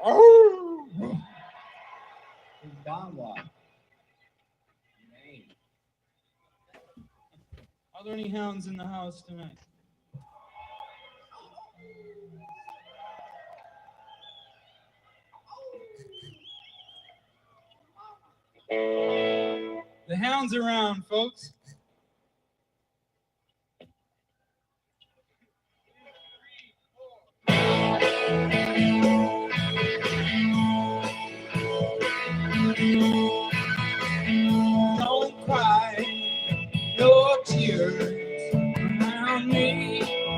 Don Walk. Are there any hounds in the house tonight? The hound's around, folks. Don't cry, no tears around me.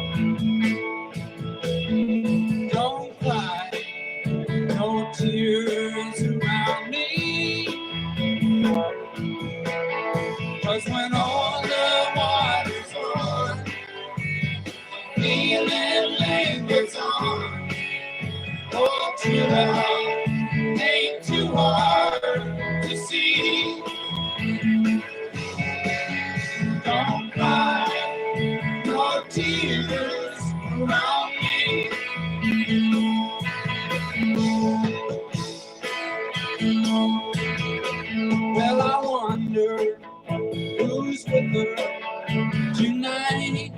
Don't cry, no tears around me. 'Cause when all the water's on, feeling lingers on. Oh, true love ain't too hard to see. Don't cry, no tears around me. Well, I wonder who's with her tonight,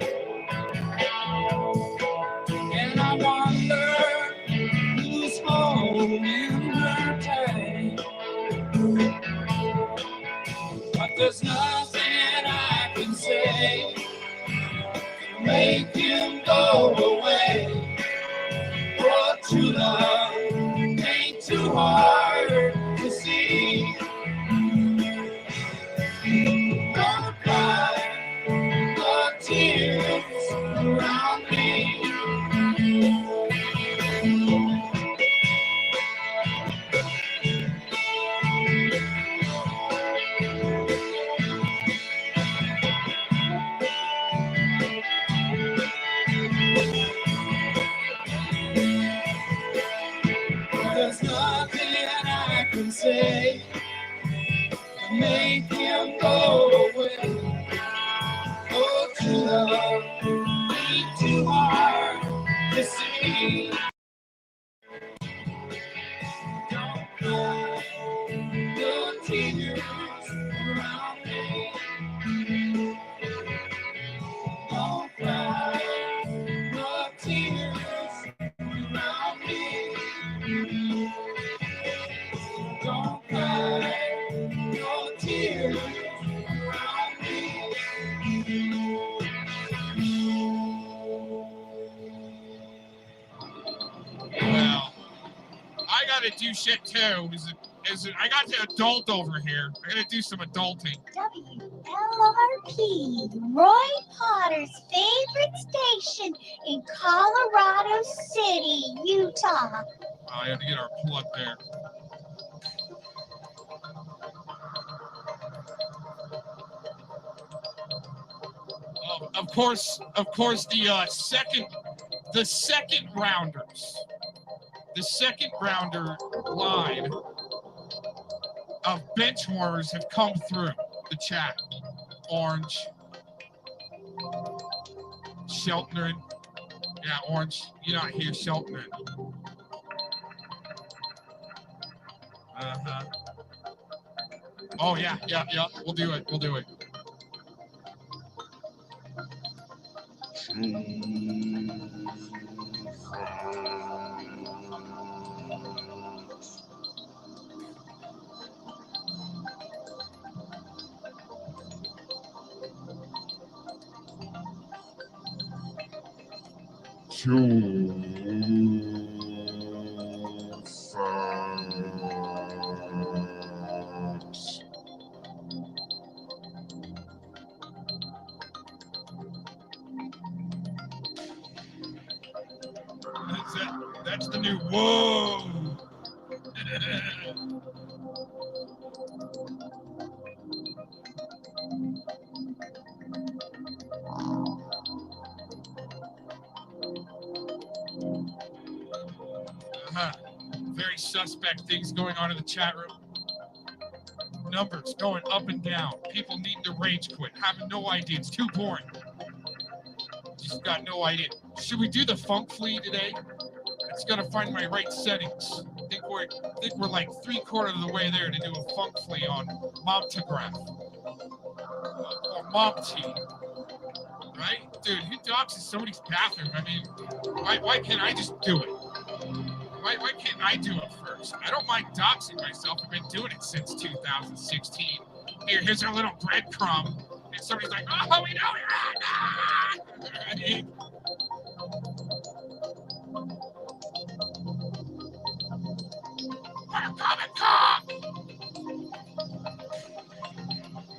and I wonder who's holding her tight. But there's nothing I can say to make him go away. Oh, true love ain't too hard to see. Don't cry, no tears around me. There's nothing I can say to make him go away. Oh, true love ain't too hard to see. Don't cry, no tears around me. Don't cry, no tears around me. Don't cry, no tears around me. Well, I gotta do shit too. I got the adult over here. I gotta do some adulting. WLRP, Roy Potter's favorite station in Colorado City, Utah. I had to get our plug there. Of course, the second rounders. The second rounder line of bench warmers have come through the chat. Orange, Shelton, yeah, Orange, you're not here, Shelton. Oh yeah, we'll do it. That's the new whoa. Very suspect things going on in the chat room. Numbers going up and down. People needing to rage quit. Having no idea. It's too boring. Just got no idea. Should we do the funk flea today? It's got to find my right settings. think we're like 3/4 of the way there to do a funk flea on Momtograph. Or Momty. Right? Dude, who doxes somebody's bathroom? I mean, why can't I just do it? Why can't I do it first? I don't mind doxing myself. I've been doing it since 2016. Here's our little breadcrumb. And somebody's like, oh, we know you're at. Right?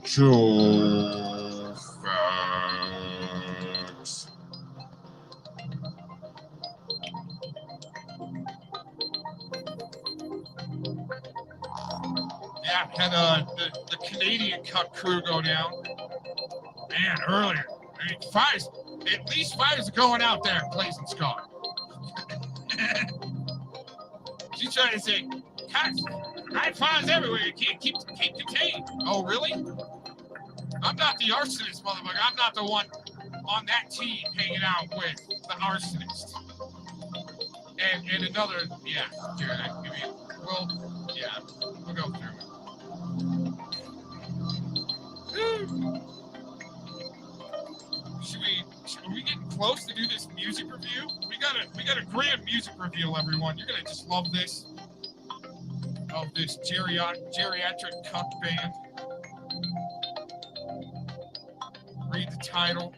Joe Facts. Yeah, had the Canadian Cup crew go down. Man, earlier. I mean, at least fives are going out there and blazing Scott. She's trying to say, high fives everywhere. You can't keep contained. Oh, really? I'm not the arsonist, motherfucker. I'm not the one on that team hanging out with the arsonist. And another, yeah, Jared, I mean, we'll go through it. Are we getting close to do this music review? We got a grand music reveal, everyone. You're gonna just love this. Of this geriatric cuck band. Read the title.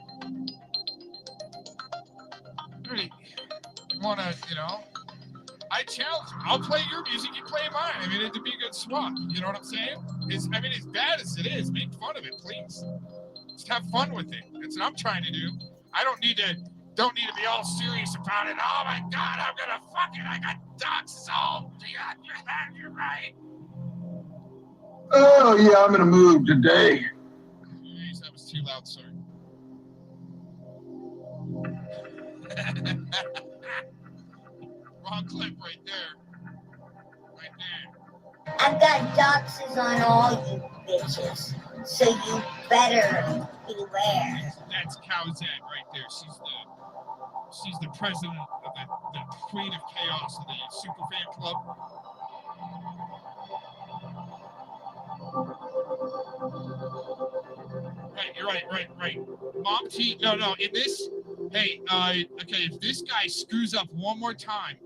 Really wanna, I challenge you. I'll play your music, you play mine. I mean, it'd be a good swap. You know what I'm saying? As bad as it is, make fun of it, please. Just have fun with it. That's what I'm trying to do. I don't need to be all serious about it. Oh my God, I'm gonna I got doxes all. You're right. Oh yeah, I'm gonna move today. Jeez, that was too loud, sorry. Wrong clip right there. Right there. I've got doxes on all you bitches, so you better beware. That's Cowzette right there. She's the president of the queen of chaos of the Superfan club. Right, you're right. Mom T, no, in this, hey, okay, if this guy screws up one more time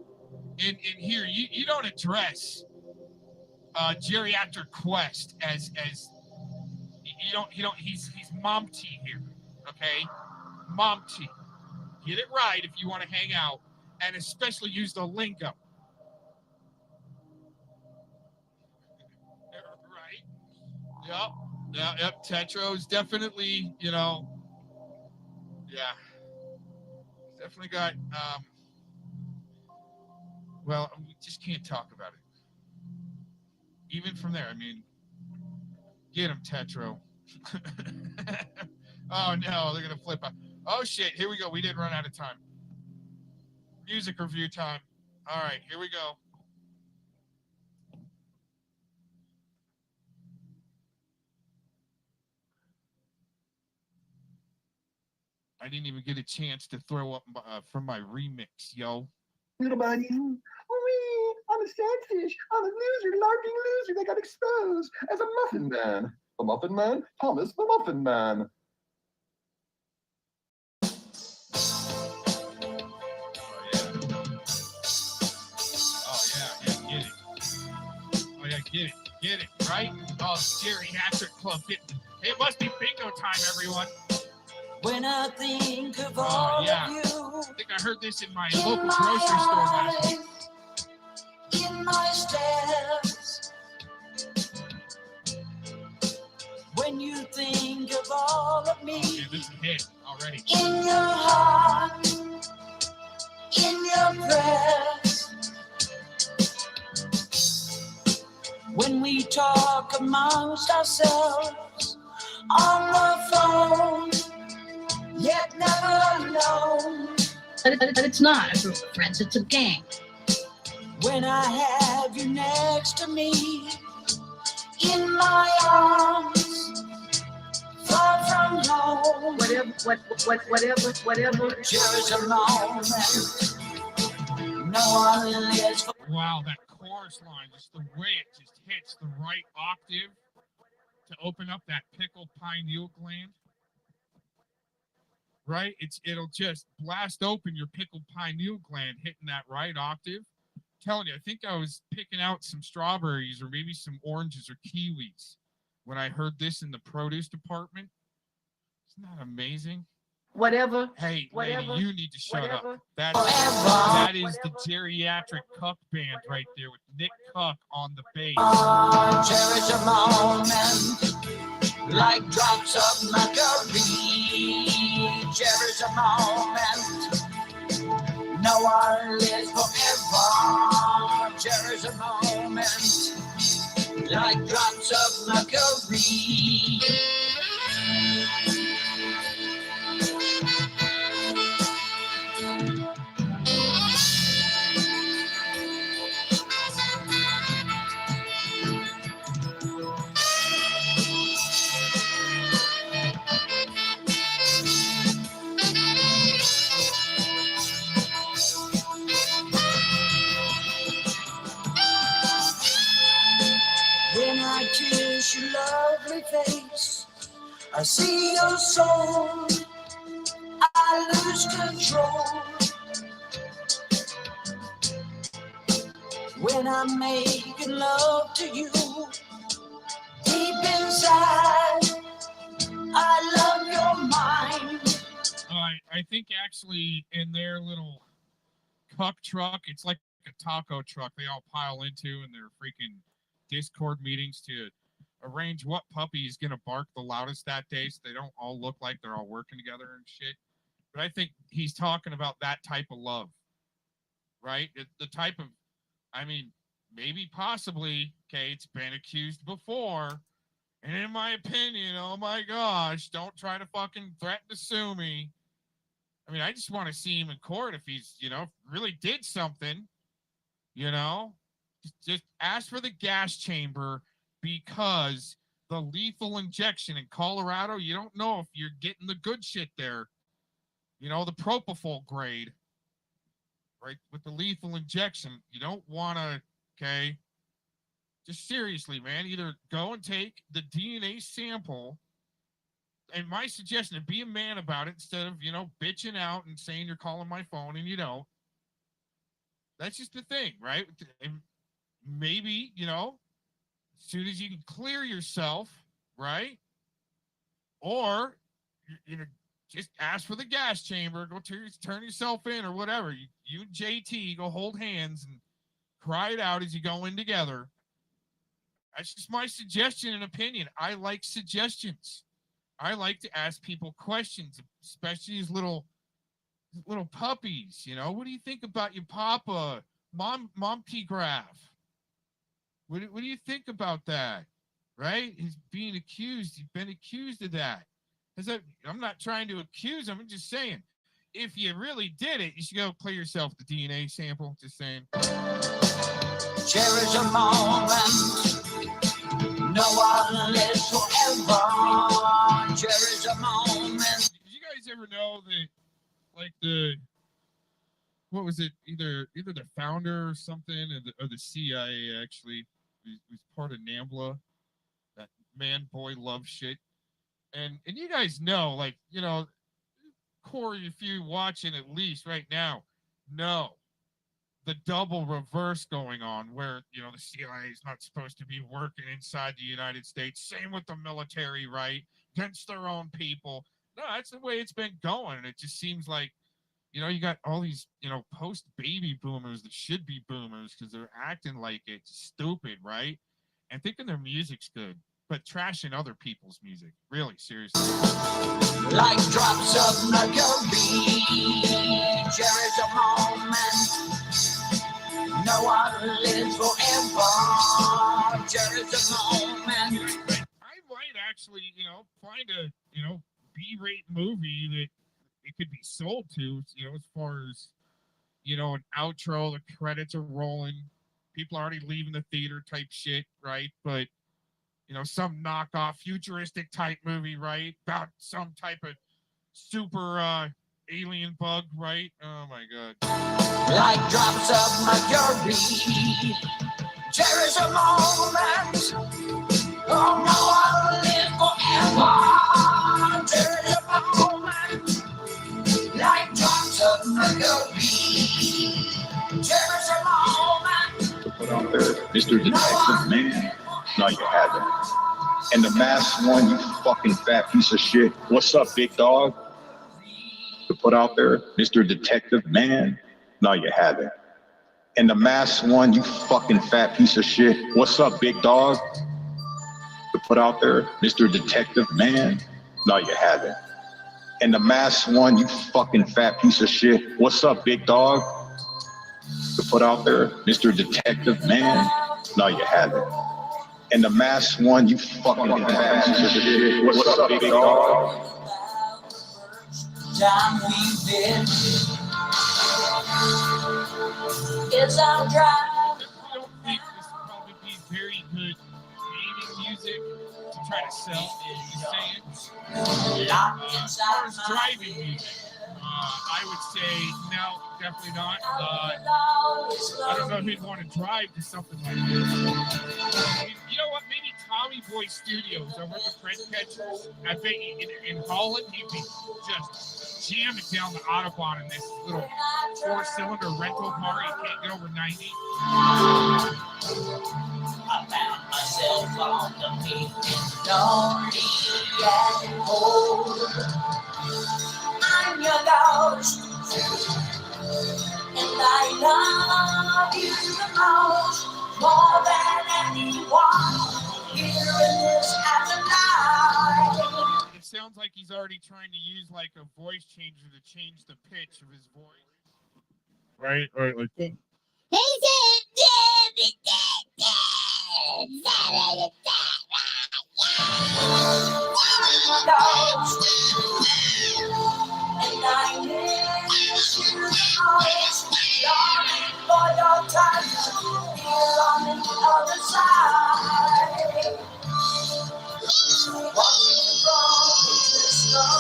in here, you don't address Geriatric Quest as he's Mom T here, okay? Mom T. Get it right if you want to hang out, and especially use the lingo. Right? Yep. Tetro's definitely, definitely got, well, we just can't talk about it. Even from there, I mean, get him, Tetro. Oh, no, they're going to flip out. Oh, shit, here we go. We did run out of time. Music review time. All right, here we go. I didn't even get a chance to throw up from my remix, yo. Little buddy. Oh, I'm a sad fish. I'm a loser, larking loser that got exposed as a muffin man. The Muffin Man? Thomas the Muffin Man. Get it, right? Oh, Geriatric Club. It must be bingo time, everyone. When I think of all of you, I think I heard this in my local grocery store last week. In my steps, when you think of all of me, okay, this is a hit already. In your heart, in your breath, when we talk amongst ourselves on the phone, yet never alone. But it's not a group of friends, it's a gang. When I have you next to me, in my arms, far from home. Whatever. Cherish a moment. No one lives for. Wow, that chorus line, just the way it just hits the right octave to open up that pickled pineal gland. Right? It'll just blast open your pickled pineal gland hitting that right octave. I'm telling you, I think I was picking out some strawberries or maybe some oranges or kiwis when I heard this in the produce department. Isn't that amazing? Whatever. Hey, Whatever. lady, you need to shut up. Whatever. That is the geriatric Cuck band right there with Nick Cuck on the bass. Cherish a moment like drops of mercury. Cherish a moment. No one lives forever. Cherish a moment like drops of mercury. When I kiss your lovely face, I see your soul, I lose control. When I'm making love to you, deep inside, I love your mind. I think actually in their little Cuck truck, it's like a taco truck they all pile into in their freaking Discord meetings to arrange what puppy is going to bark the loudest that day so they don't all look like they're all working together and shit. But I think he's talking about that type of love, right? The type of, I mean, maybe possibly, okay, it's been accused before. And in my opinion, oh my gosh, don't try to fucking threaten to sue me. I mean, I just want to see him in court if he's, really did something, Just ask for the gas chamber because the lethal injection in Colorado, you don't know if you're getting the good shit there. The propofol grade, right? With the lethal injection, you don't want to, okay? Just seriously, man, either go and take the DNA sample. And my suggestion is be a man about it instead of, bitching out and saying you're calling my phone and you don't. That's just the thing, right? And maybe, as soon as you can clear yourself, right? Or, just ask for the gas chamber, go turn yourself in or whatever. You and JT go hold hands and cry it out as you go in together. That's just my suggestion and opinion. I like suggestions. I like to ask people questions, especially these little puppies. What do you think about your papa, Mom P. Graf? What do you think about that? Right? He's being accused. He's been accused of that. I'm not trying to accuse him. I'm just saying, if you really did it, you should go clear yourself the DNA sample. Just saying. Cherish a moment. No one lives forever. Cherish a moment. Did you guys ever know that, like what was it? Either the founder or something, or the CIA actually was part of NAMBLA, that man boy love shit. And you guys know, like, Corey, if you're watching at least right now, know the double reverse going on where, the CIA is not supposed to be working inside the United States. Same with the military, right? Against their own people. No, that's the way it's been going. And it just seems like, you got all these, post-baby boomers that should be boomers because they're acting like it's stupid, right? And thinking their music's good, but trashing other people's music. Really, seriously. Like drops of mercury, cherish a moment. No one lives forever. Cherish a moment. I might actually, find a, B-rate movie that it could be sold to, as far as, an outro, the credits are rolling, people are already leaving the theater type shit, right? But, some knockoff futuristic type movie, right? About some type of super alien bug, right? Oh my God. Like drops of mercury, Cherish a moment. Oh no, I'll live forever. Cherish a moment. Like drops of mercury. Cherish a moment. Put out there, Mr. Detective Man. No, you haven't. And the masked one, you fucking fat piece of shit. What's up, big dog? To put out there, Mr. Detective Man. No, you haven't. And the masked one, you fucking fat piece of shit. What's up, big dog? To put out there, Mr. Detective Man. No, you haven't. And the masked one, you fucking fat piece of shit. What's up, big dog? To put out there, Mr. Detective Man. No, you haven't. And the masked one, you fucking fat piece of shit. What's up, big dog? Time we've been. It's our drive. I don't think this would probably be very good gaming music to try to sell. Locked As inside far as my driving music, I would say no, definitely not. I don't know if he'd want to drive to something like this. You know what? Maybe Tommy Boy Studios over at the Fred Catchers. I bet in Holland, he'd be just jamming down the Autobahn in this little 4-cylinder rental car. He can't get over 90. I found myself on the beach, lonely and cold. I'm your ghost, and I love you the most, more than anyone here in this afterlife. It sounds like he's already trying to use like a voice changer to change the pitch of his voice. Right? Or like And I miss you the most, longing for your touch here on the other side. Watching from the snow,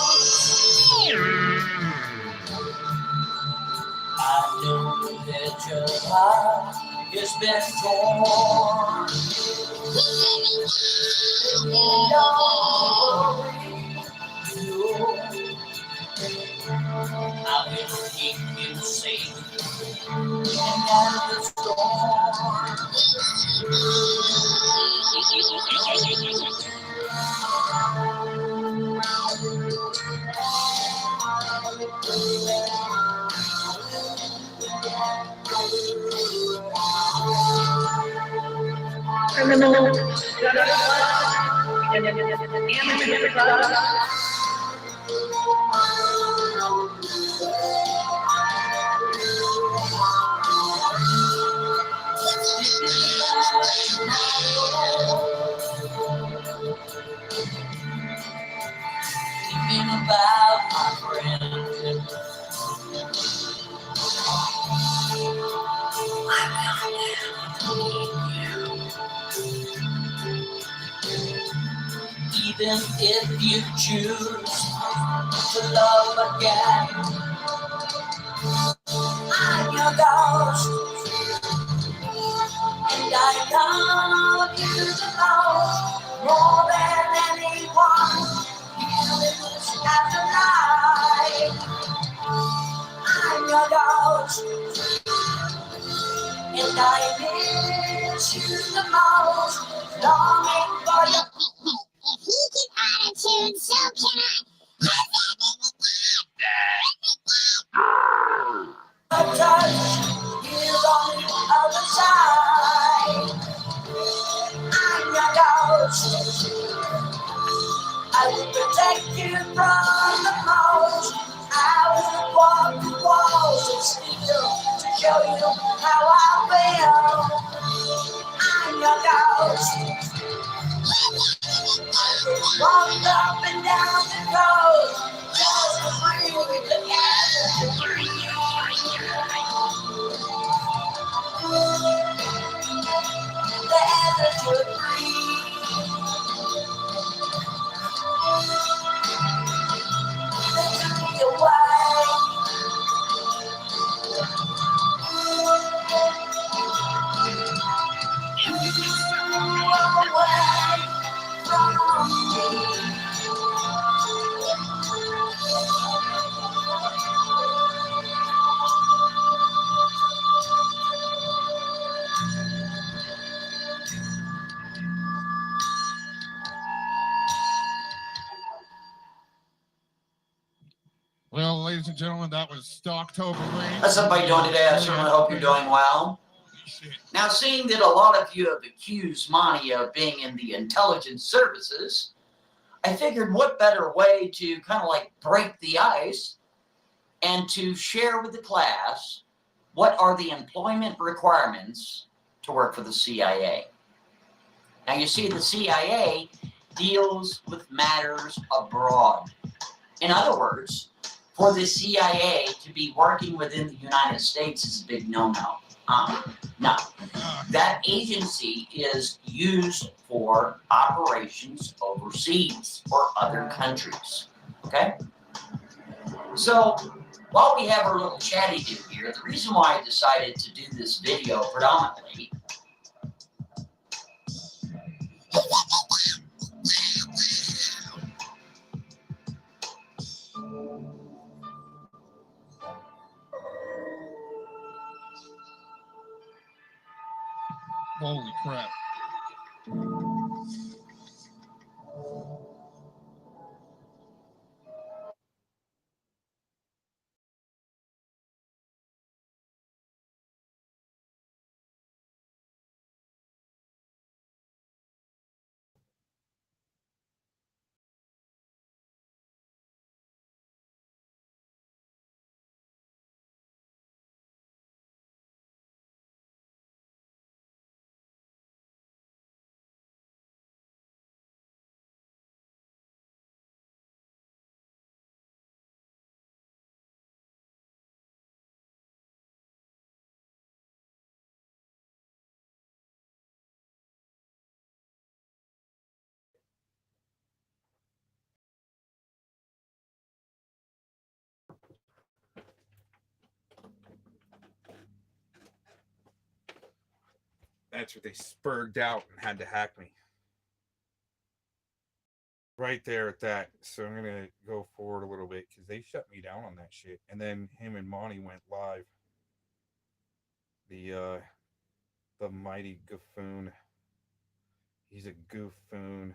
I know that your heart has been torn. Don't worry, I will keep you safe and out of the storm. Thinking about my friend, even if you choose to love again, I'm your ghost, and I love you the most, more than anyone here in this afterlife. I'm your ghost, and I miss you the most, longing for your. If he can auto-tune, so can I. Touch here on the other side. I'm your ghost. I will protect you from the most. I will walk the walls and steal to show you how I feel. I'm your ghost. Walk up and down the road, just for you together. Together to breathe. They took me away. Well, ladies and gentlemen, that was Stocktober Rain. How's everybody doing today? I certainly hope you're doing well. Now, seeing that a lot of you have accused Monty of being in the intelligence services, I figured what better way to kind of like break the ice and to share with the class what are the employment requirements to work for the CIA. Now, you see, the CIA deals with matters abroad. In other words, for the CIA to be working within the United States is a big no-no. No. That agency is used for operations overseas or other countries. Okay? So, while we have our little chatty-do here, the reason why I decided to do this video predominantly Holy crap. That's what they spurred out and had to hack me. Right there at that. So I'm gonna go forward a little bit because they shut me down on that shit. And then him and Monty went live. The mighty Goofoon. He's a goofoon.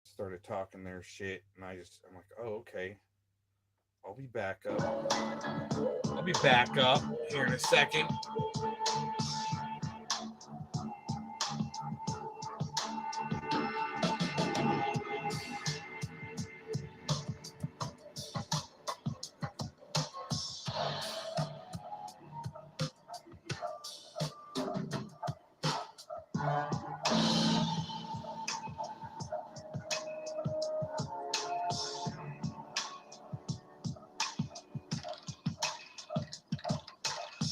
Started talking their shit, and I'm like, oh, okay. I'll be back up. I'll be back up here in a second.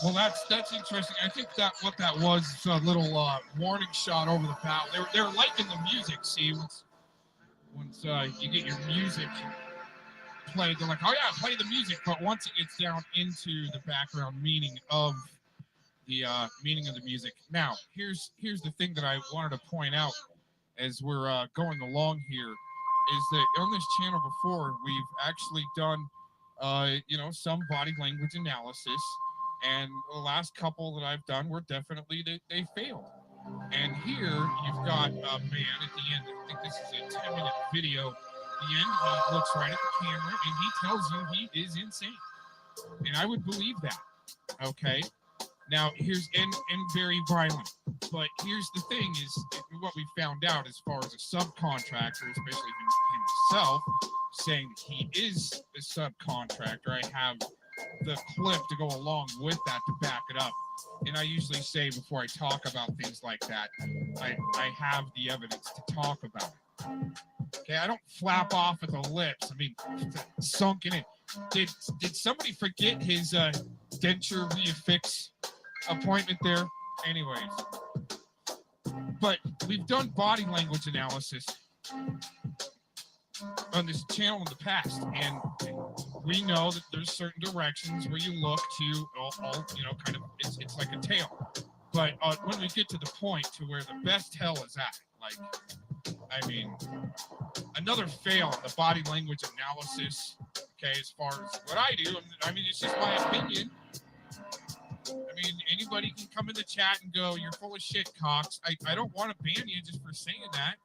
Well, that's interesting. I think that what that was a little warning shot over the bow. They're liking the music. See, once you get your music played, they're like, oh yeah, play the music. But once it gets down into the background meaning of the music. Now, here's the thing that I wanted to point out as we're going along here is that on this channel before we've actually done some body language analysis. And the last couple that I've done were definitely they failed. And here you've got a man at the end. I think this is a 10-minute video. At the end, he looks right at the camera and he tells you he is insane. And I would believe that. Okay. Now here's and very violent. But here's the thing is what we found out as far as a subcontractor, especially himself, saying that he is a subcontractor. I have the clip to go along with that to back it up. And I usually say before I talk about things like that, I have the evidence to talk about it. Okay, I don't flap off at the lips. I mean, sunk in it. Did somebody forget his denture refix appointment there? Anyways, but we've done body language analysis on this channel in the past, and we know that there's certain directions where you look to kind of it's like a tail. But when we get to the point to where the best hell is at, like, I mean, another fail in the body language analysis, okay, as far as what I do, I mean, it's just my opinion. I mean, anybody can come in the chat and go, you're full of shit, Cox. I don't want to ban you just for saying that.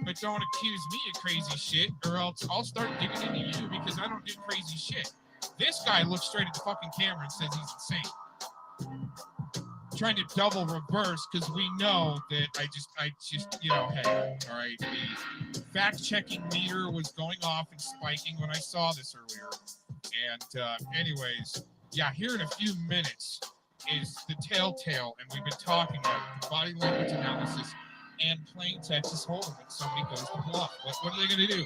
but don't accuse me of crazy shit, or else I'll start digging into you because I don't do crazy shit. This guy looks straight at the fucking camera and says he's insane. Trying to double reverse because we know that I just, you know, hey, all right, the fact-checking meter was going off and spiking when I saw this earlier. And anyways, yeah, here in a few minutes is the telltale, and we've been talking about the body language analysis and playing Texas Hold'em when somebody goes to bluff. What are they going to do?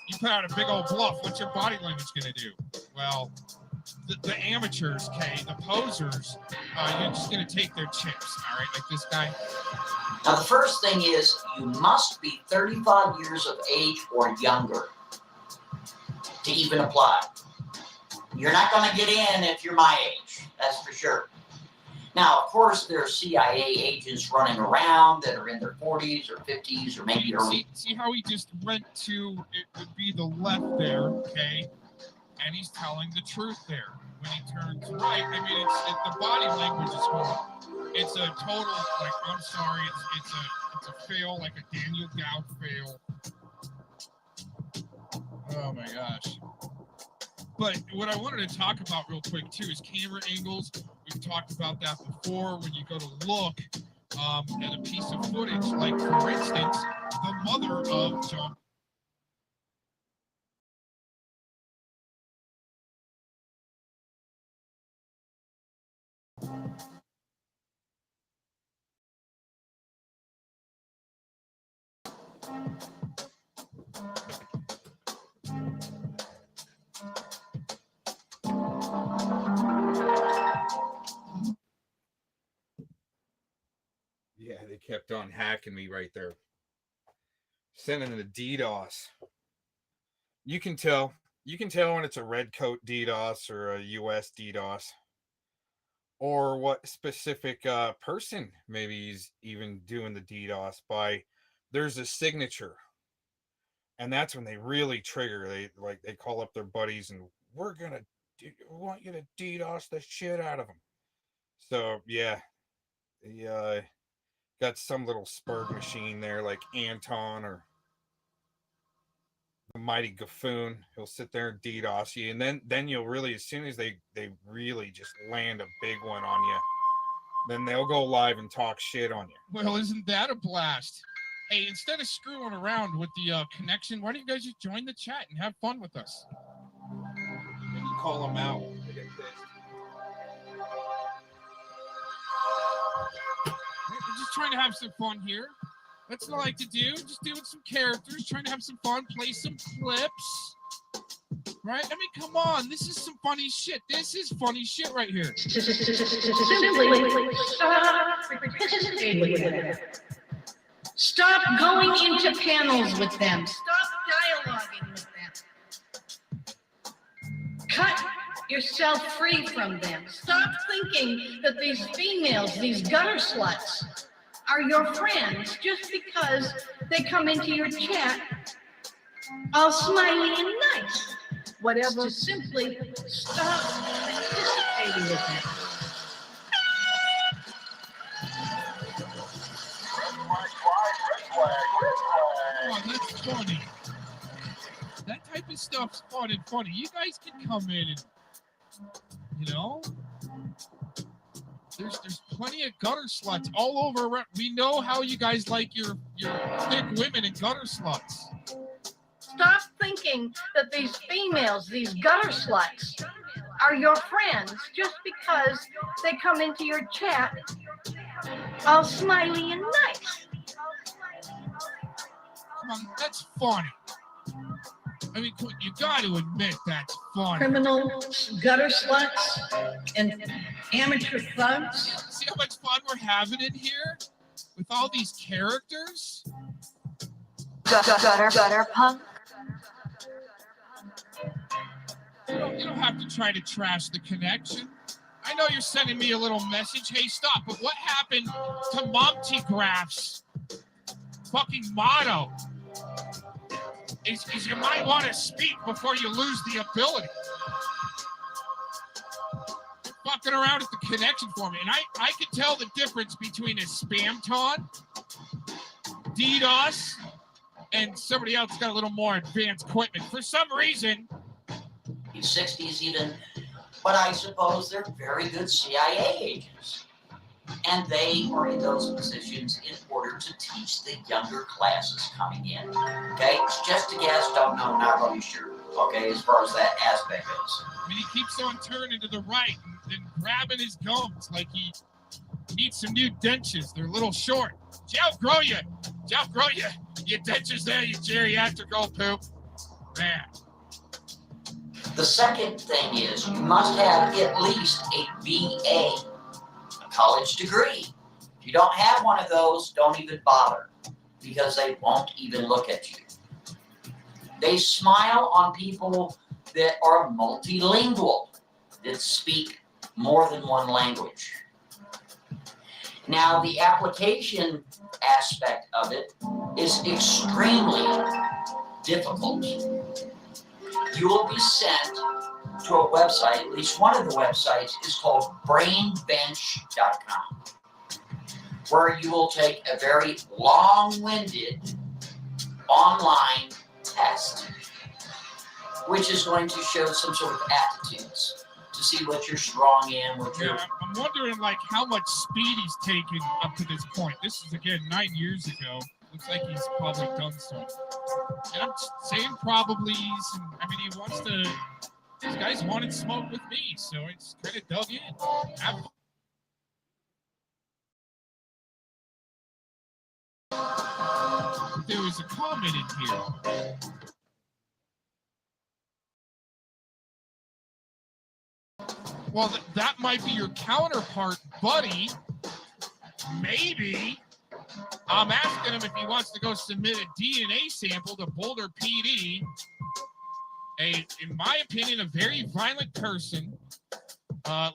You put out a big old bluff. What's your body language going to do? Well, the amateurs, okay, the posers, you're just going to take their chips, all right, like this guy. Now, the first thing is you must be 35 years of age or younger to even apply. You're not going to get in if you're my age, that's for sure. Now, of course, there are CIA agents running around that are in their 40s or 50s or maybe early. See how he just went to, it would be the left there, okay? And he's telling the truth there. When he turns right, I mean, the body language is horrible. It's a total, like, I'm sorry, it's a fail, like a Daniel Gow fail. Oh my gosh. But what I wanted to talk about real quick too is camera angles. We've talked about that before. When you go to look at a piece of footage, like for instance, the mother of John. Yeah, they kept on hacking me right there. Sending the DDoS. You can tell when it's a red coat DDoS or a US DDoS. Or what specific person maybe is even doing the DDoS by. There's a signature. And that's when they really trigger. They call up their buddies and we want you to DDoS the shit out of them. So yeah, got some little spurg machine there like Anton or the mighty Gaffoon. He'll sit there and DDoS you, and then you'll really, as soon as they really just land a big one on you, then they'll go live and talk shit on you. Well, isn't that a blast? Hey, instead of screwing around with the connection, why don't you guys just join the chat and have fun with us? And you call them out. They get pissed. We're just trying to have some fun here. That's what I like to do. Just doing some characters, trying to have some fun, play some clips. Right? I mean, come on. This is some funny shit. This is funny shit right here. Stop going into panels with them. Stop dialoguing with them. Cut yourself free from them. Stop thinking that these females, these gutter sluts, are your friends just because they come into your chat all smiley and nice. Whatever, simply stop participating with them. Oh, that's funny. That type of stuff's fun and funny. You guys can come in and, you know, there's plenty of gutter sluts all over around. We know how you guys like your thick women and gutter sluts. Stop thinking that these females, these gutter sluts, are your friends just because they come into your chat all smiley and nice. Come on, that's funny. I mean, you got to admit that's funny. Criminal gutter sluts and amateur thugs. See how much fun we're having in here with all these characters? Gutter punk. You don't have to try to trash the connection. I know you're sending me a little message. Hey, stop. But what happened to Montygraph's fucking motto? Is you might want to speak before you lose the ability. You're fucking around with the connection for me. And I can tell the difference between a spam taunt, DDoS, and somebody else got a little more advanced equipment. For some reason, 60s even, but I suppose they're very good CIA agents. And they were in those positions in order to teach the younger classes coming in. Okay, it's just a guess, don't know, not really sure. Okay, as far as that aspect goes. I mean, he keeps on turning to the right and grabbing his gums like he needs some new dentures. They're a little short. Did you outgrow you? Did you outgrow you? Your dentures there, you geriatric old poop. Man. The second thing is you must have at least a BA, a college degree. If you don't have one of those, don't even bother, because they won't even look at you. They smile on people that are multilingual, that speak more than one language. Now, the application aspect of it is extremely difficult. You will be sent to a website, at least one of the websites is called brainbench.com, where you will take a very long-winded online test, which is going to show some sort of aptitudes to see what you're strong in, what you're... Yeah, I'm wondering, like, how much speed he's taken up to this point. This is, again, 9 years ago. Looks like he's probably done so. And I'm saying probably, I mean, he wants to... These guys wanted smoke with me, so it's kind of dug in. There was a comment in here. Well, that might be your counterpart, buddy. Maybe. I'm asking him if he wants to go submit a DNA sample to Boulder PD. In my opinion, a very violent person.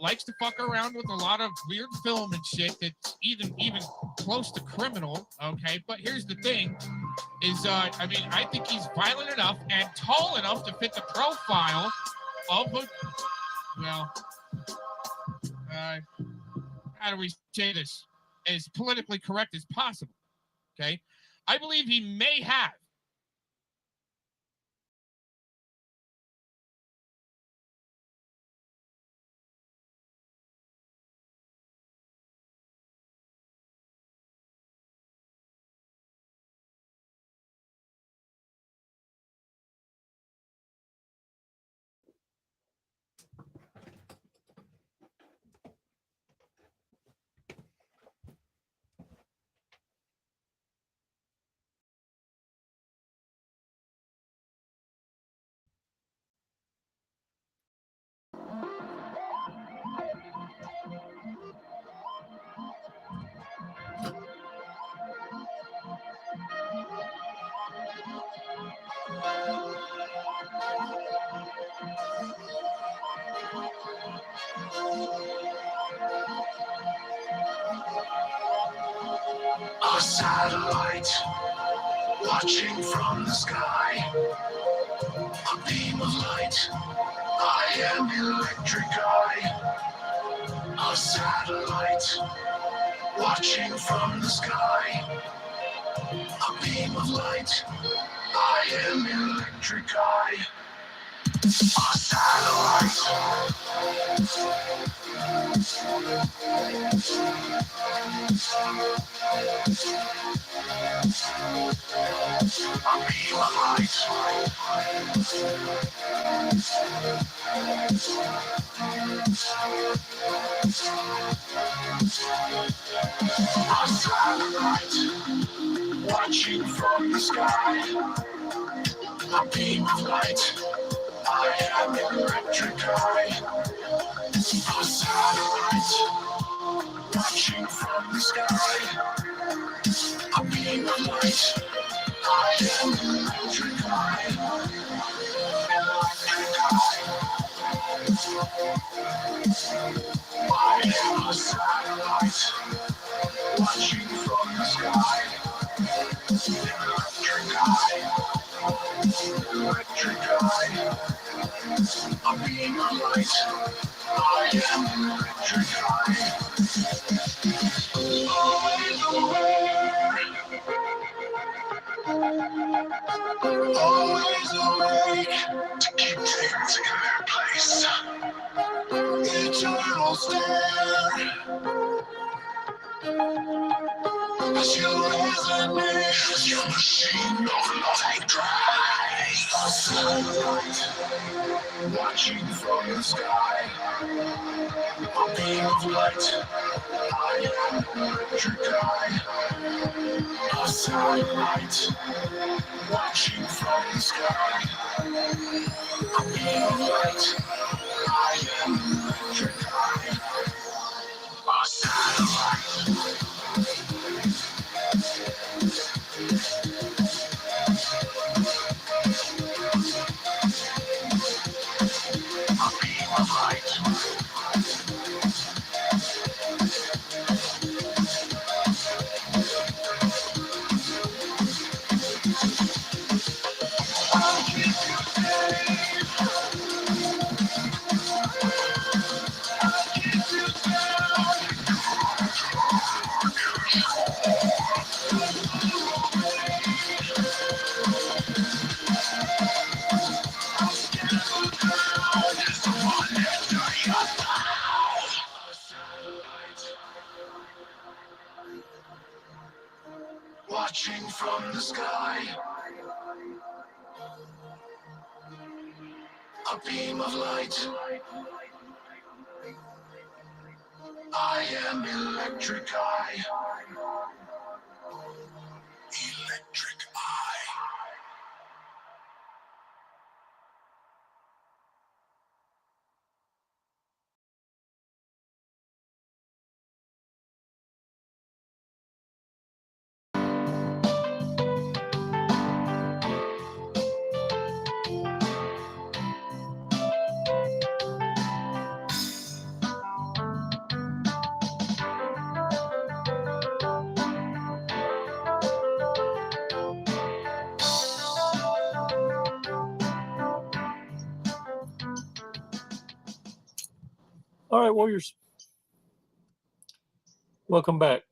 Likes to fuck around with a lot of weird film and shit that's even close to criminal, okay? But here's the thing, is, I mean, I think he's violent enough and tall enough to fit the profile of a, well, how do we say this? As politically correct as possible, okay? I believe he may have. A satellite watching from the sky, a beam of light. I am electric eye. A satellite watching from the sky, a beam of light. I am electric eye. A satellite. A beam of light. A satellite watching from the sky. A beam of light. I am electric eye. A satellite watching from the sky. A beam of light. I am electric eye. I am a satellite watching from the sky. Electric eye. Electric eye. A beam of light. I am electric eye. Always awake to keep things in their place. Eternal stare as you resonate as your machine of light drives. A satellite watching from the sky. A beam of light. I am electric eye. A satellite watching from the sky. A beam of light. I am electric eye. A satellite. A beam of light. I'll keep you safe. I'll keep you watching from the sky. A beam of light. I am electric eye. Electric eye. All right, Warriors. Welcome back.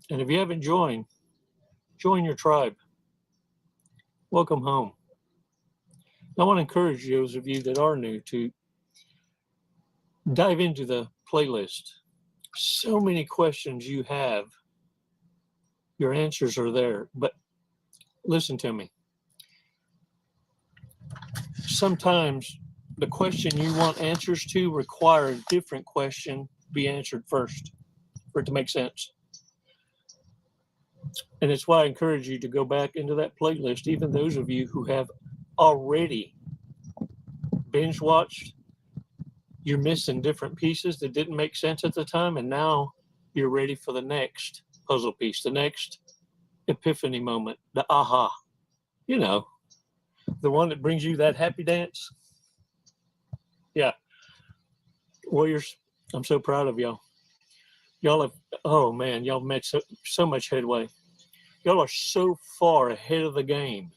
And if you haven't joined, join your tribe. Welcome home. I want to encourage those of you that are new to dive into the playlist. So many questions you have, your answers are there. But listen to me. Sometimes the question you want answers to require a different question be answered first for it to make sense. And it's why I encourage you to go back into that playlist, even those of you who have already binge watched. You're missing different pieces that didn't make sense at the time, and now you're ready for the next puzzle piece, the next epiphany moment, the aha. You know, the one that brings you that happy dance. Yeah. Warriors, I'm so proud of y'all. Y'all have, oh man, y'all made so much headway. Y'all are so far ahead of the game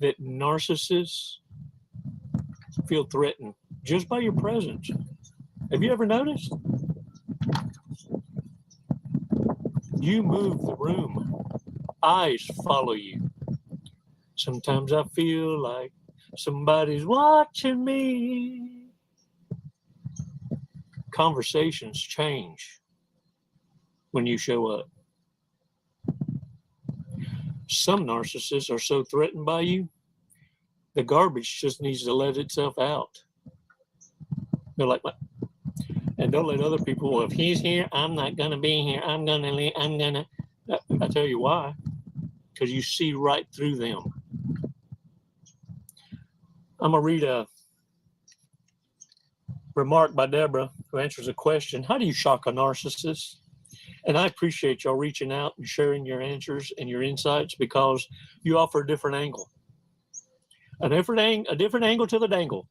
that narcissists feel threatened just by your presence. Have you ever noticed? You move the room. Eyes follow you. Sometimes I feel like somebody's watching me. Conversations change when you show up. Some narcissists are so threatened by you, the garbage just needs to let itself out. They're like, what? And don't let other people, well, if he's here, I'm not going to be here. I'm going to leave. I tell you why. Because you see right through them. I'm going to read a remark by Deborah, who answers a question. How do you shock a narcissist? And I appreciate y'all reaching out and sharing your answers and your insights, because you offer a different angle. A different angle to the dangle.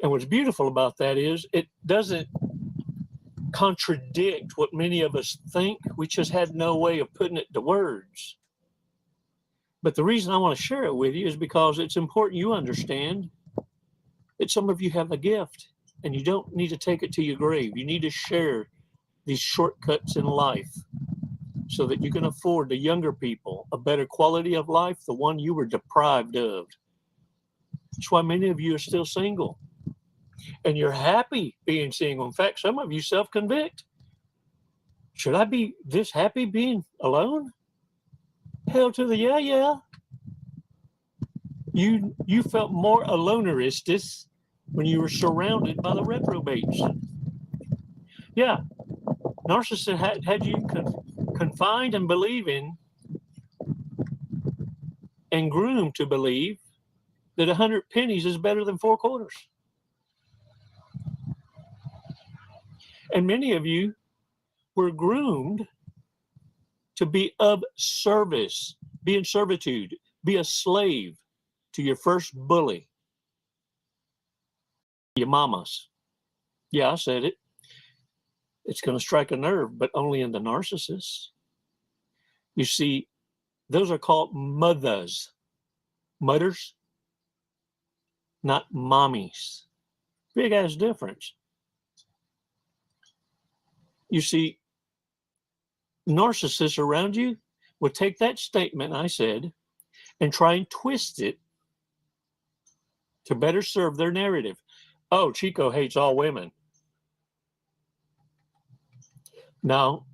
And what's beautiful about that is it doesn't contradict what many of us think. We just had no way of putting it to words. But the reason I want to share it with you is because it's important you understand that some of you have a gift, and you don't need to take it to your grave. You need to share these shortcuts in life so that you can afford the younger people a better quality of life, the one you were deprived of. That's why many of you are still single. And you're happy being single. In fact, some of you self-convict. Should I be this happy being alone? Hell to the yeah. You felt more aloneristic when you were surrounded by the reprobates. Yeah, narcissist had you confined and believing and groomed to believe that 100 pennies is better than 4 quarters. And many of you were groomed to be of service, be in servitude, be a slave to your first bully, your mamas. Yeah, I said it. It's going to strike a nerve, but only in the narcissist. You see, those are called mothers. Mothers, not mommies. Big ass difference. You see, narcissists around you will take that statement I said and try and twist it to better serve their narrative. Oh, Chico hates all women. Now,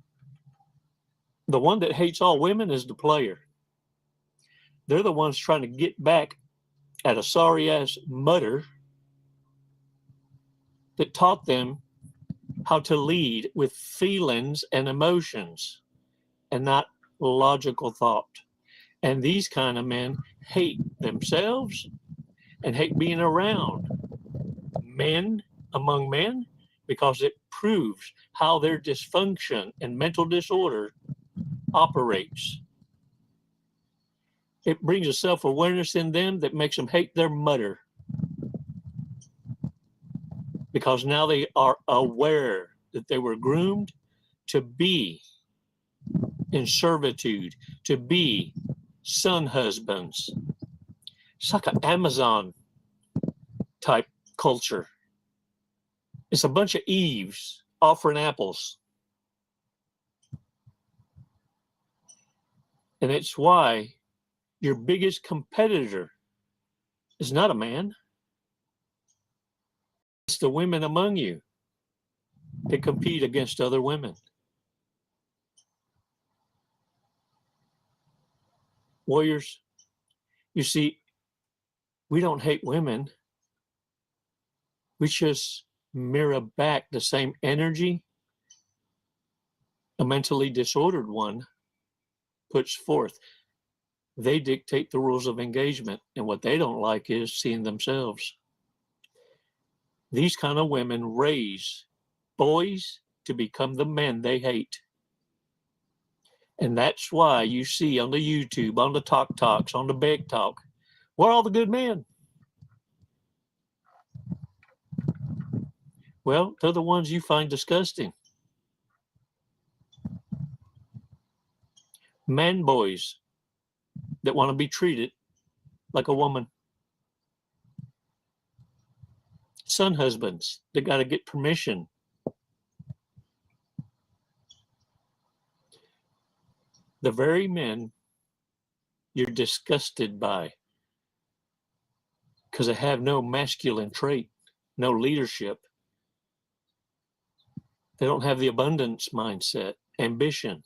the one that hates all women is the player. They're the ones trying to get back at a sorry-ass mother that taught them how to lead with feelings and emotions and not logical thought. And these kind of men hate themselves and hate being around men among men because it proves how their dysfunction and mental disorder operates. It brings a self-awareness in them that makes them hate their mother, because now they are aware that they were groomed to be in servitude, to be son husbands. It's like an Amazon type culture. It's a bunch of Eves offering apples. And it's why your biggest competitor is not a man. It's the women among you that compete against other women. Warriors, you see, we don't hate women. We just mirror back the same energy a mentally disordered one puts forth. They dictate the rules of engagement, and what they don't like is seeing themselves. These kind of women raise boys to become the men they hate. And that's why you see on the YouTube, on the Talk Talks, on the Big Talk, where are all the good men? Well, they're the ones you find disgusting. Man boys that want to be treated like a woman. Son husbands that got to get permission. The very men you're disgusted by because they have no masculine trait, no leadership. They don't have the abundance mindset, ambition.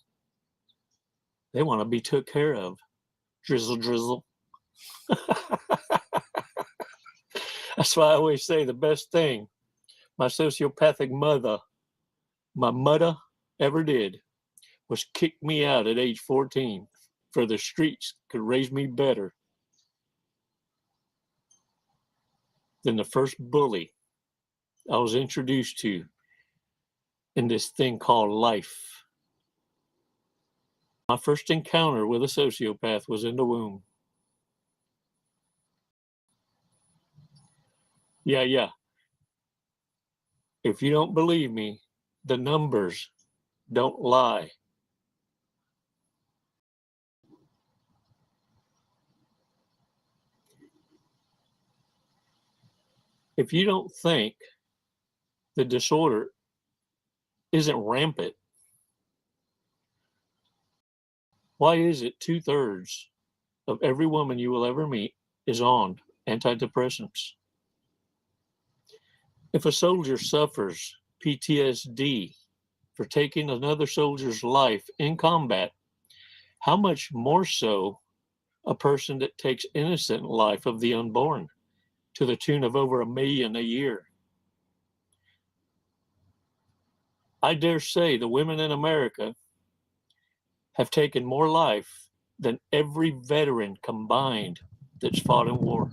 They want to be took care of. Drizzle, drizzle. That's why I always say the best thing my sociopathic mother, my mother, ever did was kick me out at age 14 for the streets could raise me better than the first bully I was introduced to in this thing called life. My first encounter with a sociopath was in the womb. Yeah. If you don't believe me, the numbers don't lie. If you don't think the disorder isn't rampant, Why is it 2/3 of every woman you will ever meet is on antidepressants? If a soldier suffers PTSD for taking another soldier's life in combat, how much more so a person that takes innocent life of the unborn to the tune of over 1 million a year? I dare say the women in America have taken more life than every veteran combined that's fought in war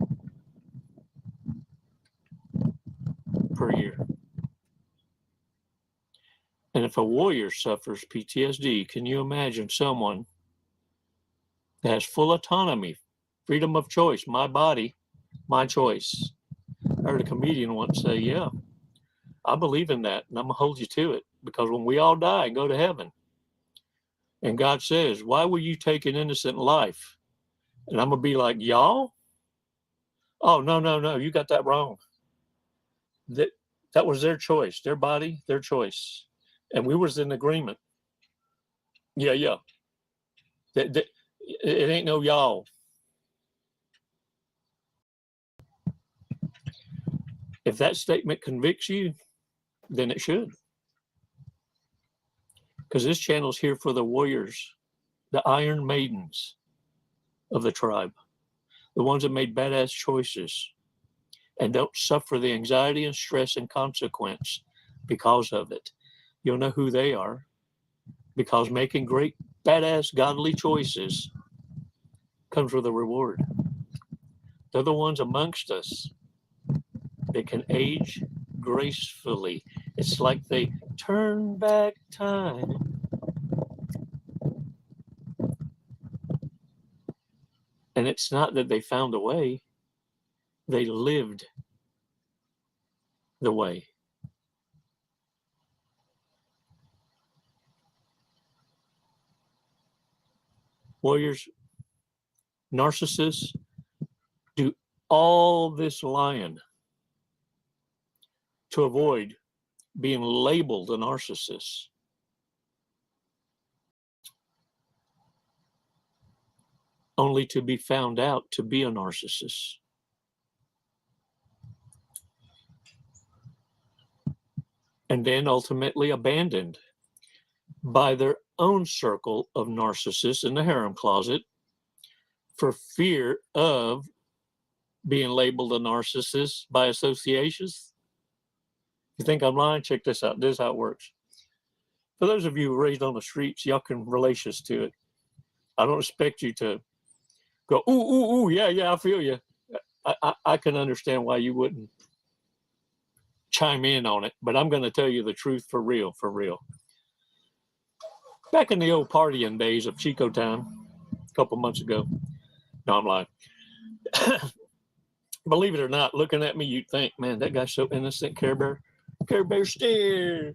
per year. And if a warrior suffers PTSD, can you imagine someone that has full autonomy, freedom of choice, my body, my choice? I heard a comedian once say, yeah, I believe in that, and I'm going to hold you to it, because when we all die and go to heaven, and God says, why will you take an innocent life? And I'm going to be like, y'all? Oh, no, you got that wrong. That was their choice, their body, their choice. And we was in agreement. Yeah. It ain't no y'all. If that statement convicts you, then it should. Because this channel's here for the warriors, the Iron Maidens of the tribe, the ones that made badass choices and don't suffer the anxiety and stress and consequence because of it. You'll know who they are, because making great, badass, godly choices comes with a reward. They're the ones amongst us that can age gracefully. It's like they turn back time. And it's not that they found a way, they lived the way. Warriors, narcissists do all this lying to avoid being labeled a narcissist. Only to be found out to be a narcissist. And then ultimately abandoned by their own circle of narcissists in the harem closet for fear of being labeled a narcissist by associations. You think I'm lying? Check this out. This is how it works. For those of you raised on the streets, y'all can relate us to it. I don't expect you to go, ooh, yeah, I feel you. I can understand why you wouldn't chime in on it, but I'm going to tell you the truth for real. Back in the old partying days of Chico time, a couple months ago. No, I'm lying. Believe it or not, looking at me, you'd think, man, that guy's so innocent. Care Bear stare.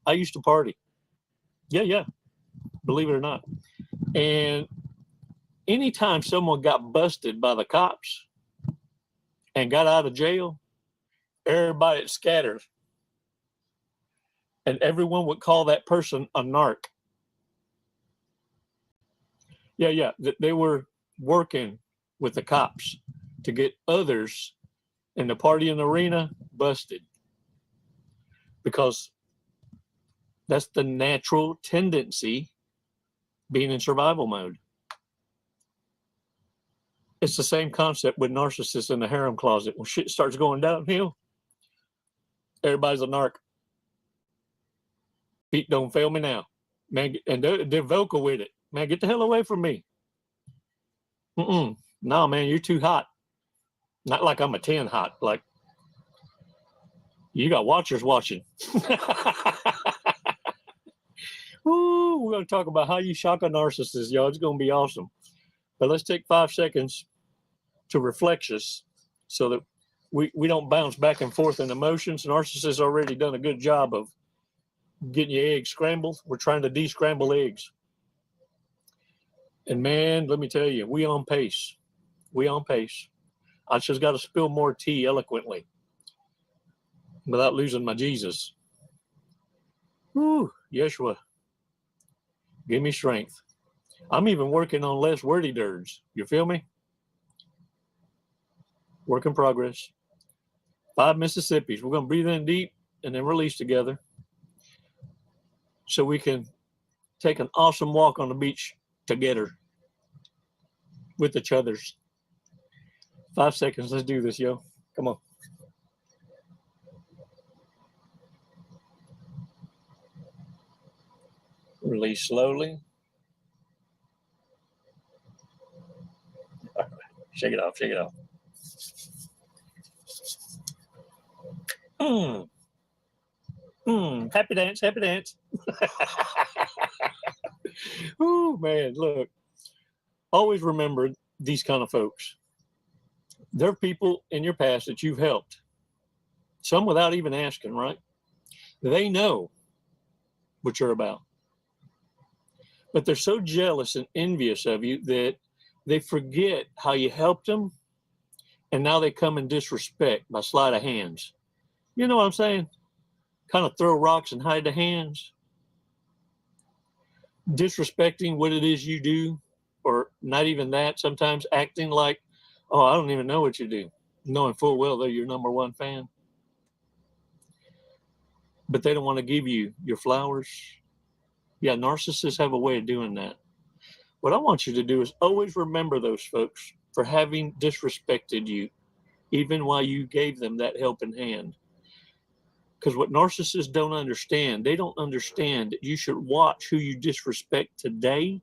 I used to party. Yeah. Believe it or not. And anytime someone got busted by the cops and got out of jail, everybody scattered. And everyone would call that person a narc. Yeah. They were working with the cops to get others in the partying arena busted. Because that's the natural tendency being in survival mode. It's the same concept with narcissists in the harem closet. When shit starts going downhill, everybody's a narc. Pete, don't fail me now. Man, and they're vocal with it. Man, get the hell away from me. No, man, you're too hot. Not like I'm a 10 hot. Like, you got watchers watching. Ooh, we're going to talk about how you shock a narcissist, y'all. It's going to be awesome. But let's take 5 seconds to reflect us so that we don't bounce back and forth in emotions. Narcissists already done a good job of getting your eggs scrambled. We're trying to de-scramble eggs. And man, let me tell you, we on pace. I just got to spill more tea eloquently without losing my Jesus. Woo, Yeshua, give me strength. I'm even working on less wordy dirds. You feel me? Work in progress. 5 Mississippis. We're going to breathe in deep and then release together so we can take an awesome walk on the beach together with each others. 5 seconds. Let's do this, yo. Come on. Release slowly. Shake it off. Shake it off. Happy dance. Happy dance. Oh, man. Look. Always remember these kind of folks. There are people in your past that you've helped. Some without even asking, right? They know what you're about. But they're so jealous and envious of you that they forget how you helped them, and now they come in disrespect by sleight of hands. You know what I'm saying? Kind of throw rocks and hide the hands. Disrespecting what it is you do, or not even that, sometimes acting like, oh, I don't even know what you do, knowing full well they're your number one fan. But they don't want to give you your flowers. Yeah, narcissists have a way of doing that. What I want you to do is always remember those folks for having disrespected you, even while you gave them that helping hand. Because what narcissists don't understand, they don't understand that you should watch who you disrespect today,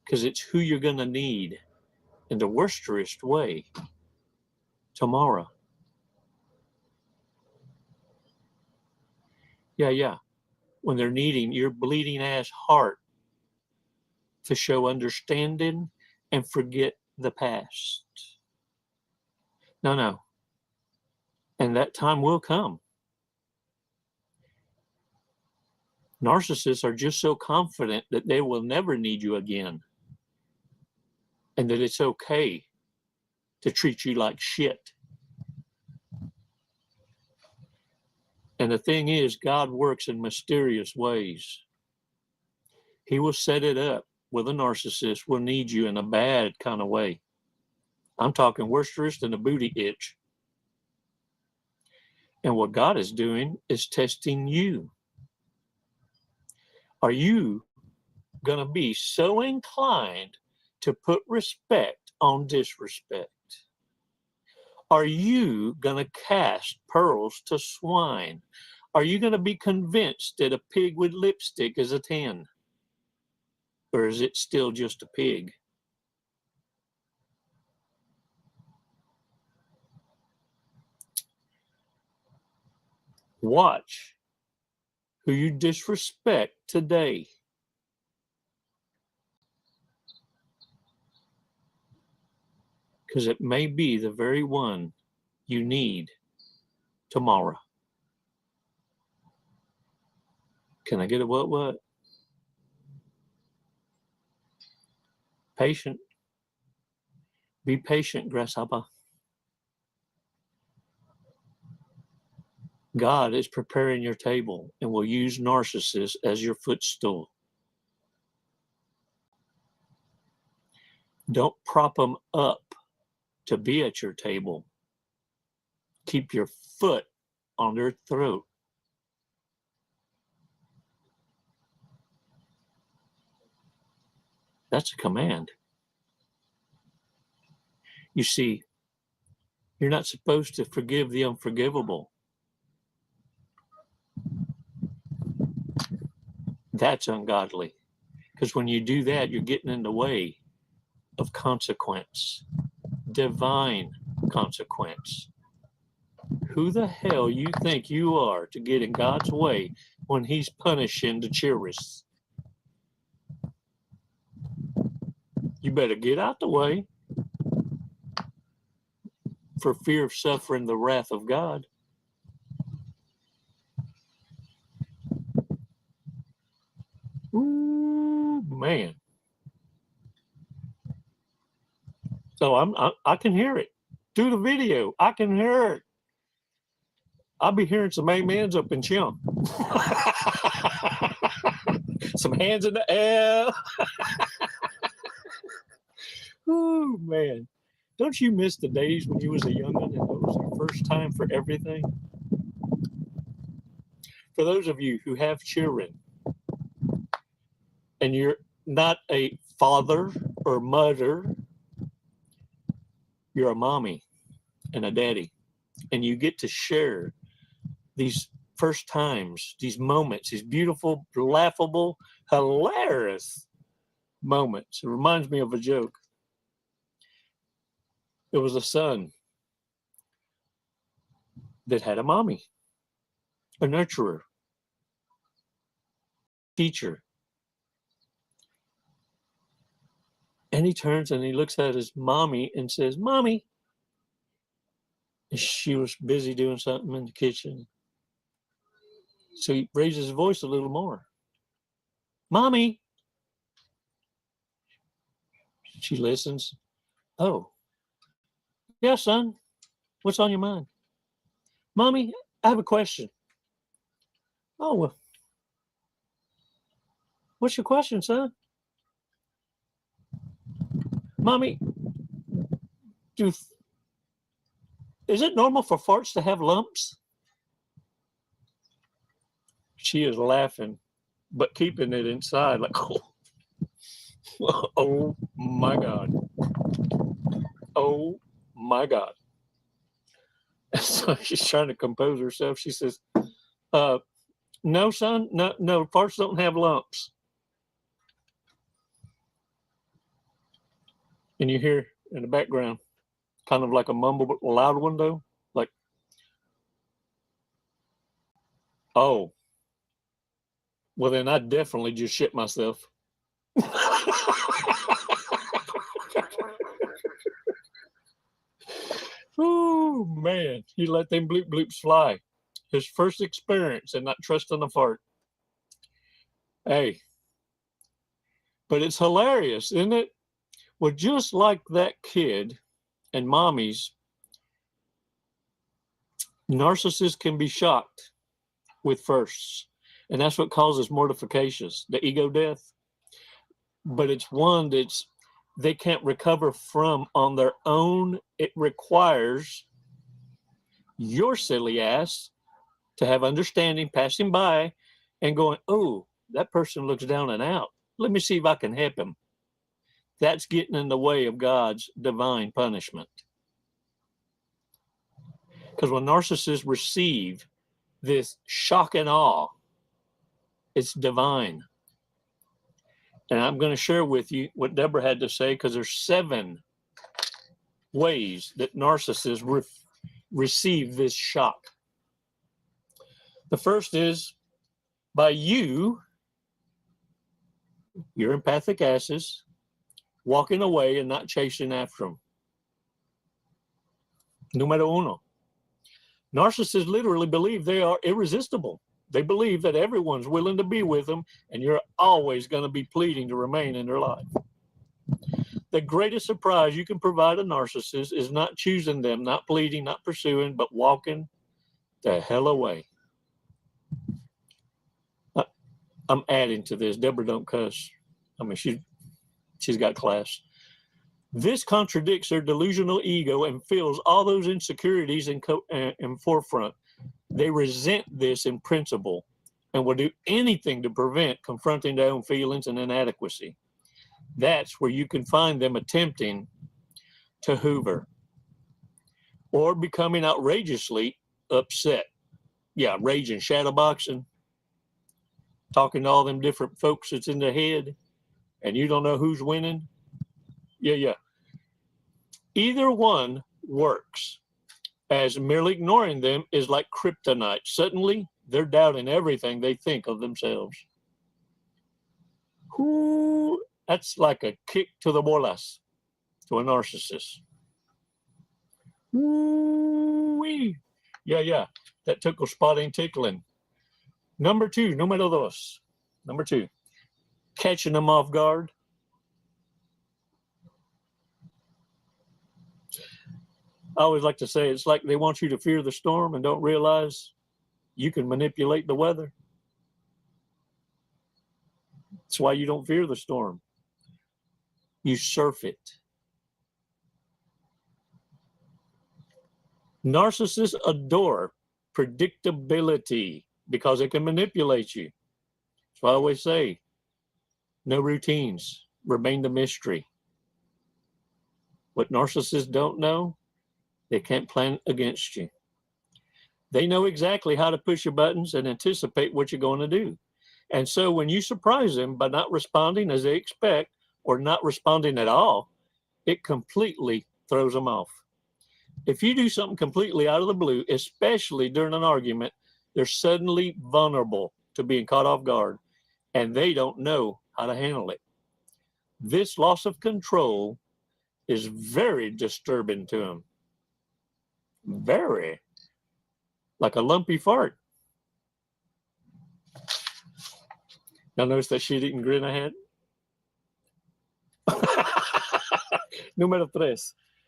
because it's who you're going to need in the worst way tomorrow. Yeah. When they're needing your bleeding ass heart to show understanding and forget the past. No. And that time will come. Narcissists are just so confident that they will never need you again, and that it's okay to treat you like shit. And the thing is, God works in mysterious ways. He will set it up where the narcissist will need you in a bad kind of way. I'm talking worse than a booty itch. And what God is doing is testing you. Are you going to be so inclined to put respect on disrespect? Are you going to cast pearls to swine? Are you going to be convinced that a pig with lipstick is a 10? Or is it still just a pig? Watch who you disrespect today. Because it may be the very one you need tomorrow. Can I get a what? Patient. Be patient, grasshopper. God is preparing your table and will use narcissists as your footstool. Don't prop them up to be at your table. Keep your foot on their throat. That's a command. You see, you're not supposed to forgive the unforgivable. That's ungodly. Because when you do that, you're getting in the way of consequence, divine consequence. Who the hell you think you are to get in God's way when he's punishing the cheerists? You better get out the way for fear of suffering the wrath of God. Ooh, man. So I can hear it through the video. I can hear it. I'll be hearing some amens up in Chim. some hands in the air. Oh, man. Don't you miss the days when you was a young'un and it was your first time for everything? For those of you who have children and you're not a father or mother, you're a mommy and a daddy, and you get to share these first times, these moments, these beautiful, laughable, hilarious moments. It reminds me of a joke. It was a son that had a mommy, a nurturer, teacher. And he turns and he looks at his mommy and says, "Mommy." And she was busy doing something in the kitchen. So he raises his voice a little more. "Mommy." She listens. "Oh, yeah, son. What's on your mind?" "Mommy, I have a question." "Oh, well, what's your question, son?" "Mommy, is it normal for farts to have lumps?" She is laughing, but keeping it inside like, oh my God. Oh my God. So she's trying to compose herself. She says, "No, son, no, farts don't have lumps." And you hear in the background, kind of like a mumble, but a loud one though, like, "Oh, well then I definitely just shit myself." Oh man, he let them bleep bleeps fly. His first experience and not trusting a fart. Hey, but it's hilarious, isn't it? Well, just like that kid and mommies, narcissists can be shocked with firsts. And that's what causes mortifications, the ego death. But it's one that's they can't recover from on their own. It requires your silly ass to have understanding, passing by and going, "Oh, that person looks down and out. Let me see if I can help him." That's getting in the way of God's divine punishment. Because when narcissists receive this shock and awe, it's divine. And I'm going to share with you what Deborah had to say, because there's 7 ways that narcissists receive this shock. The first is by your empathic asses, walking away and not chasing after them. Numero uno. Narcissists literally believe they are irresistible. They believe that everyone's willing to be with them, and you're always going to be pleading to remain in their life. The greatest surprise you can provide a narcissist is not choosing them, not pleading, not pursuing, but walking the hell away. I'm adding to this. Deborah don't cuss. I mean, she's got class. This contradicts their delusional ego and fills all those insecurities in forefront. They resent this in principle and will do anything to prevent confronting their own feelings and inadequacy. That's where you can find them attempting to hoover or becoming outrageously upset. Yeah, raging, shadowboxing, talking to all them different folks that's in their head, and you don't know who's winning. Yeah. Either one works, as merely ignoring them is like kryptonite. Suddenly, they're doubting everything they think of themselves. Ooh, that's like a kick to the bolas to a narcissist. Ooh-wee. Yeah. That tickle spot ain't tickling. Number 2, número 2. Number 2, catching them off guard. I always like to say it's like they want you to fear the storm and don't realize you can manipulate the weather. That's why you don't fear the storm. You surf it. Narcissists adore predictability because it can manipulate you. So I always say, no routines, remain the mystery. What narcissists don't know, they can't plan against you. They know exactly how to push your buttons and anticipate what you're going to do. And so when you surprise them by not responding as they expect or not responding at all, it completely throws them off. If you do something completely out of the blue, especially during an argument, they're suddenly vulnerable to being caught off guard, and they don't know how to handle it. This loss of control is very disturbing to them. Very. Like a lumpy fart. Now notice that shit-eating grin I had? Número 3.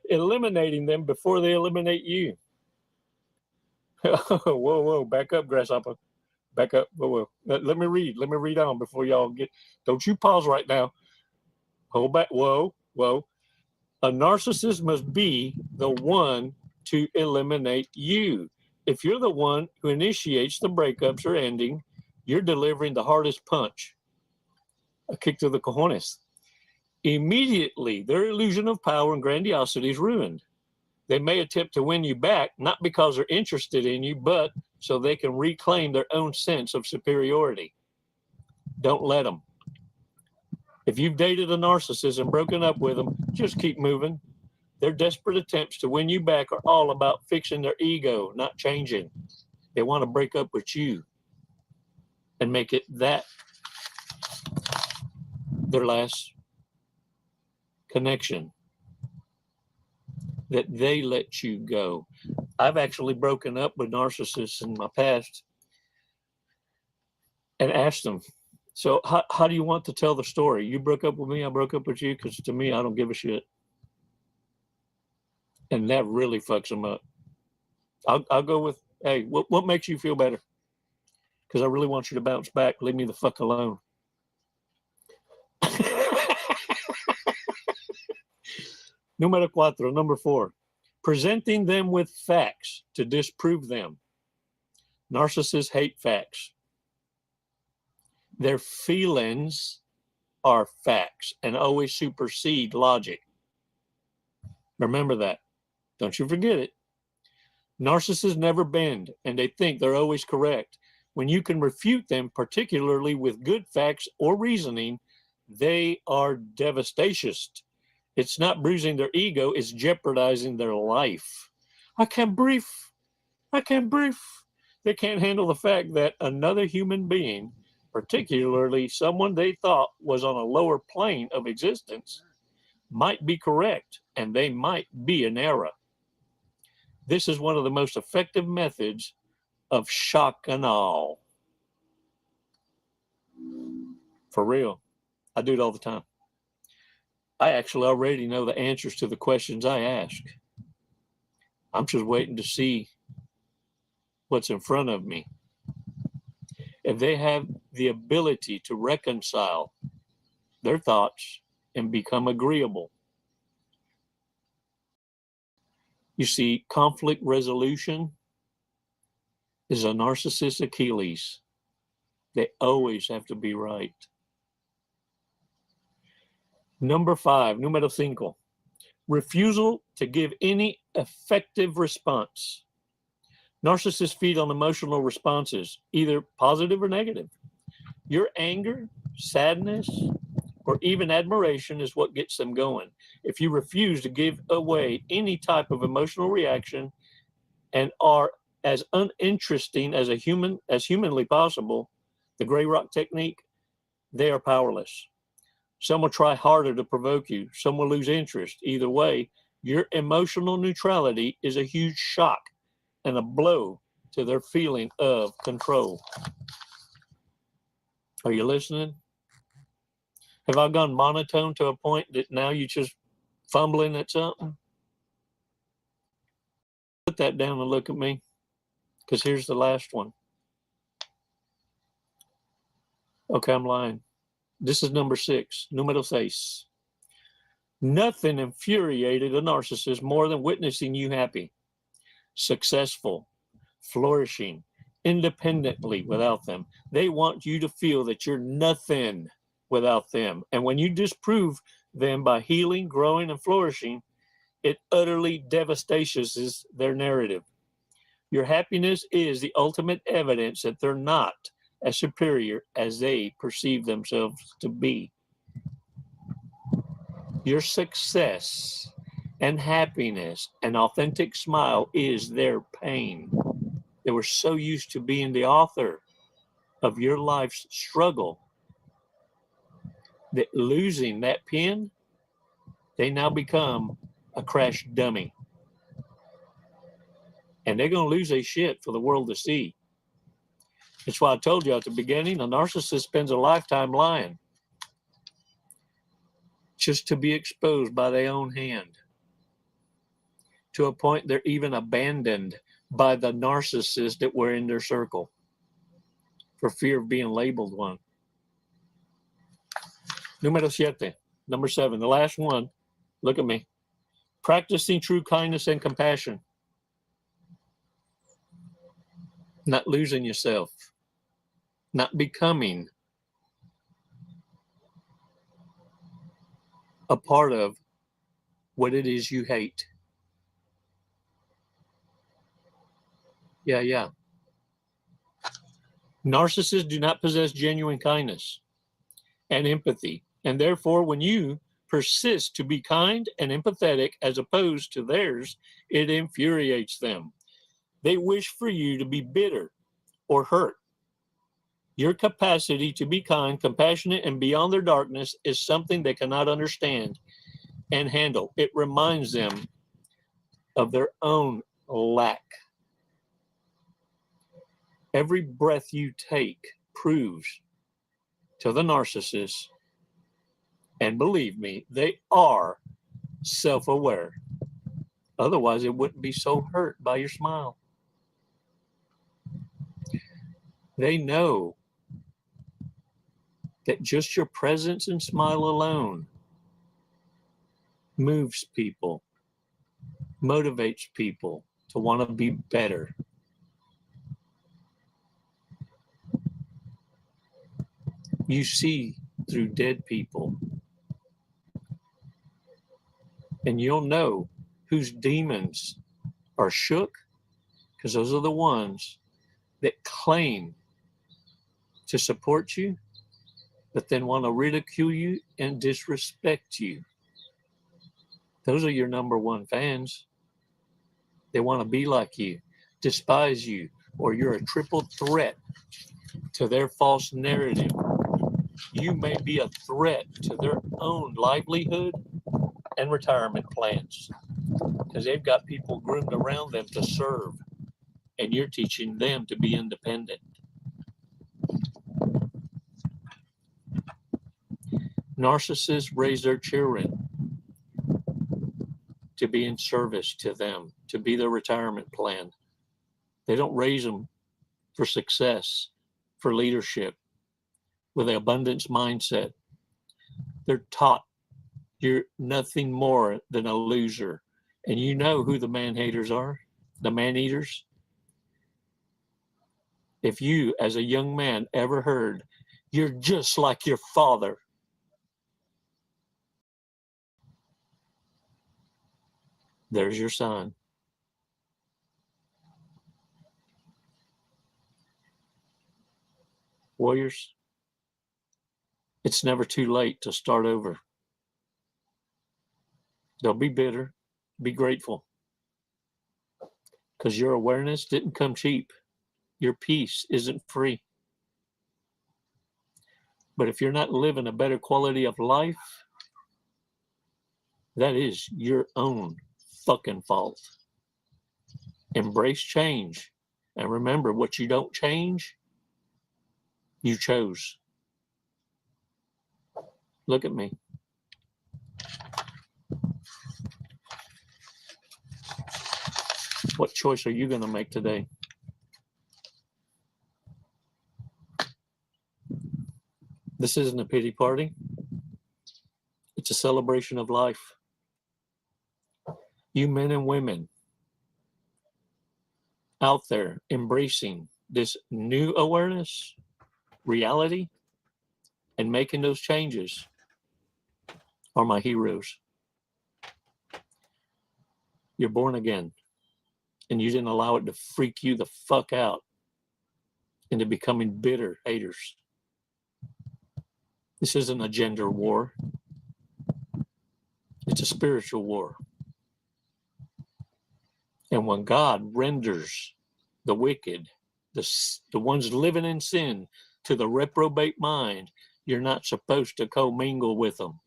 Eliminating them before they eliminate you. Whoa, back up, grasshopper. Back up. Whoa. Let me read on before y'all get. Don't you pause right now. Hold back. Whoa. A narcissist must be the one to eliminate you. If you're the one who initiates the breakups or ending, you're delivering the hardest punch. A kick to the cojones. Immediately, their illusion of power and grandiosity is ruined. They may attempt to win you back, not because they're interested in you, but so they can reclaim their own sense of superiority. Don't let them. If you've dated a narcissist and broken up with them, just keep moving. Their desperate attempts to win you back are all about fixing their ego, not changing. They want to break up with you and make it that their last connection, that they let you go. I've actually broken up with narcissists in my past and asked them, so how do you want to tell the story? You broke up with me, I broke up with you, because to me, I don't give a shit. And that really fucks them up. I'll go with, hey, what makes you feel better? Because I really want you to bounce back. Leave me the fuck alone. Number 4, presenting them with facts to disprove them. Narcissists hate facts. Their feelings are facts and always supersede logic. Remember that. Don't you forget it. Narcissists never bend, and they think they're always correct. When you can refute them, particularly with good facts or reasoning, they are devastacious. It's not bruising their ego, it's jeopardizing their life. I can't breathe. They can't handle the fact that another human being, particularly someone they thought was on a lower plane of existence, might be correct, and they might be in error. This is one of the most effective methods of shock and awe. For real. I do it all the time. I actually already know the answers to the questions I ask. I'm just waiting to see what's in front of me. If they have the ability to reconcile their thoughts and become agreeable. You see, conflict resolution is a narcissist's Achilles. They always have to be right. Number 5, número 5, refusal to give any effective response. Narcissists feed on emotional responses, either positive or negative. Your anger, sadness, or even admiration is what gets them going. If you refuse to give away any type of emotional reaction and are as uninteresting as humanly possible, the gray rock technique, they are powerless. Some will try harder to provoke you. Some will lose interest. Either way, your emotional neutrality is a huge shock and a blow to their feeling of control. Are you listening? Have I gone monotone to a point that now you're just fumbling at something? Put that down and look at me, because here's the last one. Okay, I'm lying. This is number 6, número 6. Nothing infuriated a narcissist more than witnessing you happy, successful, flourishing, independently without them. They want you to feel that you're nothing without them. And when you disprove them by healing, growing, and flourishing, it utterly devastates their narrative. Your happiness is the ultimate evidence that they're not as superior as they perceive themselves to be. Your success and happiness and authentic smile is their pain. They were so used to being the author of your life's struggle that losing that pen, they now become a crash dummy. And they're going to lose their shit for the world to see. That's why I told you at the beginning, a narcissist spends a lifetime lying just to be exposed by their own hand. To a point they're even abandoned by the narcissists that were in their circle for fear of being labeled one. Número 7, number 7, the last one. Look at me. Practicing true kindness and compassion. Not losing yourself. Not becoming a part of what it is you hate. Yeah. Narcissists do not possess genuine kindness and empathy. And therefore, when you persist to be kind and empathetic as opposed to theirs, it infuriates them. They wish for you to be bitter or hurt. Your capacity to be kind, compassionate, and beyond their darkness is something they cannot understand and handle. It reminds them of their own lack. Every breath you take proves to the narcissist, and believe me, they are self-aware. Otherwise, it wouldn't be so hurt by your smile. They know that just your presence and smile alone moves people, motivates people to want to be better. You see through dead people, and you'll know whose demons are shook, because those are the ones that claim to support you, but then want to ridicule you and disrespect you. Those are your number one fans. They want to be like you, despise you, or you're a triple threat to their false narrative. You may be a threat to their own livelihood and retirement plans, because they've got people groomed around them to serve, and you're teaching them to be independent. Narcissists raise their children to be in service to them, to be their retirement plan. They don't raise them for success, for leadership, with an abundance mindset. They're taught you're nothing more than a loser. And you know who the man-haters are, the man-eaters. If you, as a young man, ever heard, you're just like your father, there's your sign. Warriors, it's never too late to start over. Don't be bitter, be grateful. Because your awareness didn't come cheap. Your peace isn't free. But if you're not living a better quality of life, that is your own fucking fault. Embrace change. And remember, what you don't change, you chose. Look at me. What choice are you going to make today? This This isn't a pity party. It's a celebration of life. You men and women out there embracing this new awareness, reality, and making those changes are my heroes. You're born again, and you didn't allow it to freak you the fuck out into becoming bitter haters. This isn't a gender war. It's a spiritual war. And when God renders the wicked, the ones living in sin, to the reprobate mind, you're not supposed to commingle with them.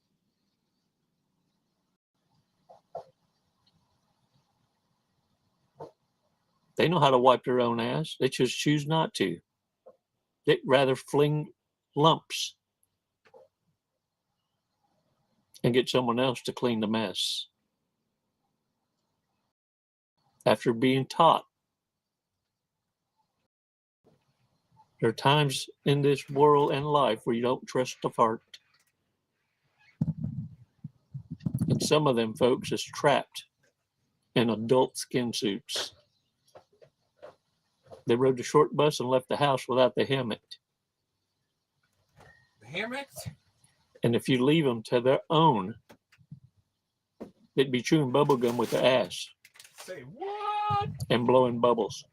They know how to wipe their own ass. They just choose not to. They'd rather fling lumps and get someone else to clean the mess. After being taught, there are times in this world and life where you don't trust the fart. And some of them folks is trapped in adult skin suits. They rode the short bus and left the house without the helmet. The hammock? And if you leave them to their own, they'd be chewing bubble gum with their ass. Say what? And blowing bubbles.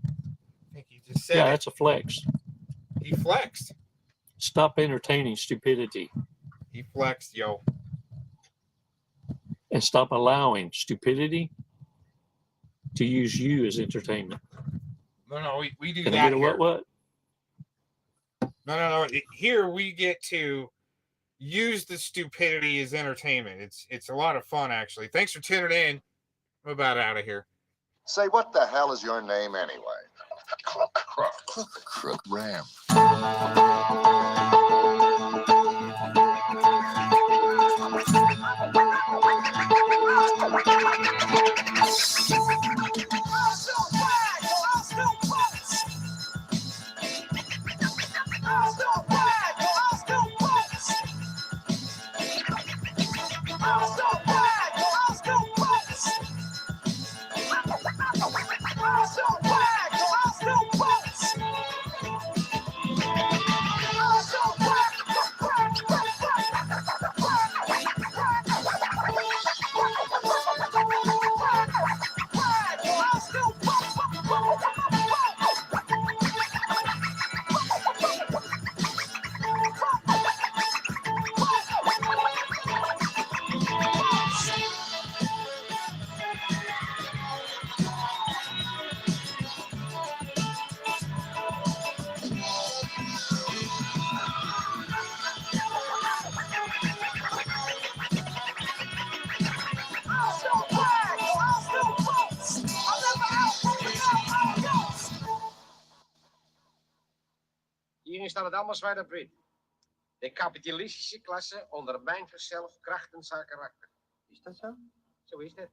I think he just said Yeah, it. that's a flex. He flexed. Stop entertaining stupidity. He flexed, yo. And stop allowing stupidity to use you as entertainment. No, we do Can that I get a here. what? No. Here we get to use the stupidity as entertainment. It's a lot of fun, actually. Thanks for tuning in. I'm about out of here. Say, what the hell is your name anyway? Crook Ram. Hierin staat het allemaal zwaar op wit. De kapitalistische klasse ondermijnt zichzelf krachtens haar karakter. Is dat zo? Zo is het.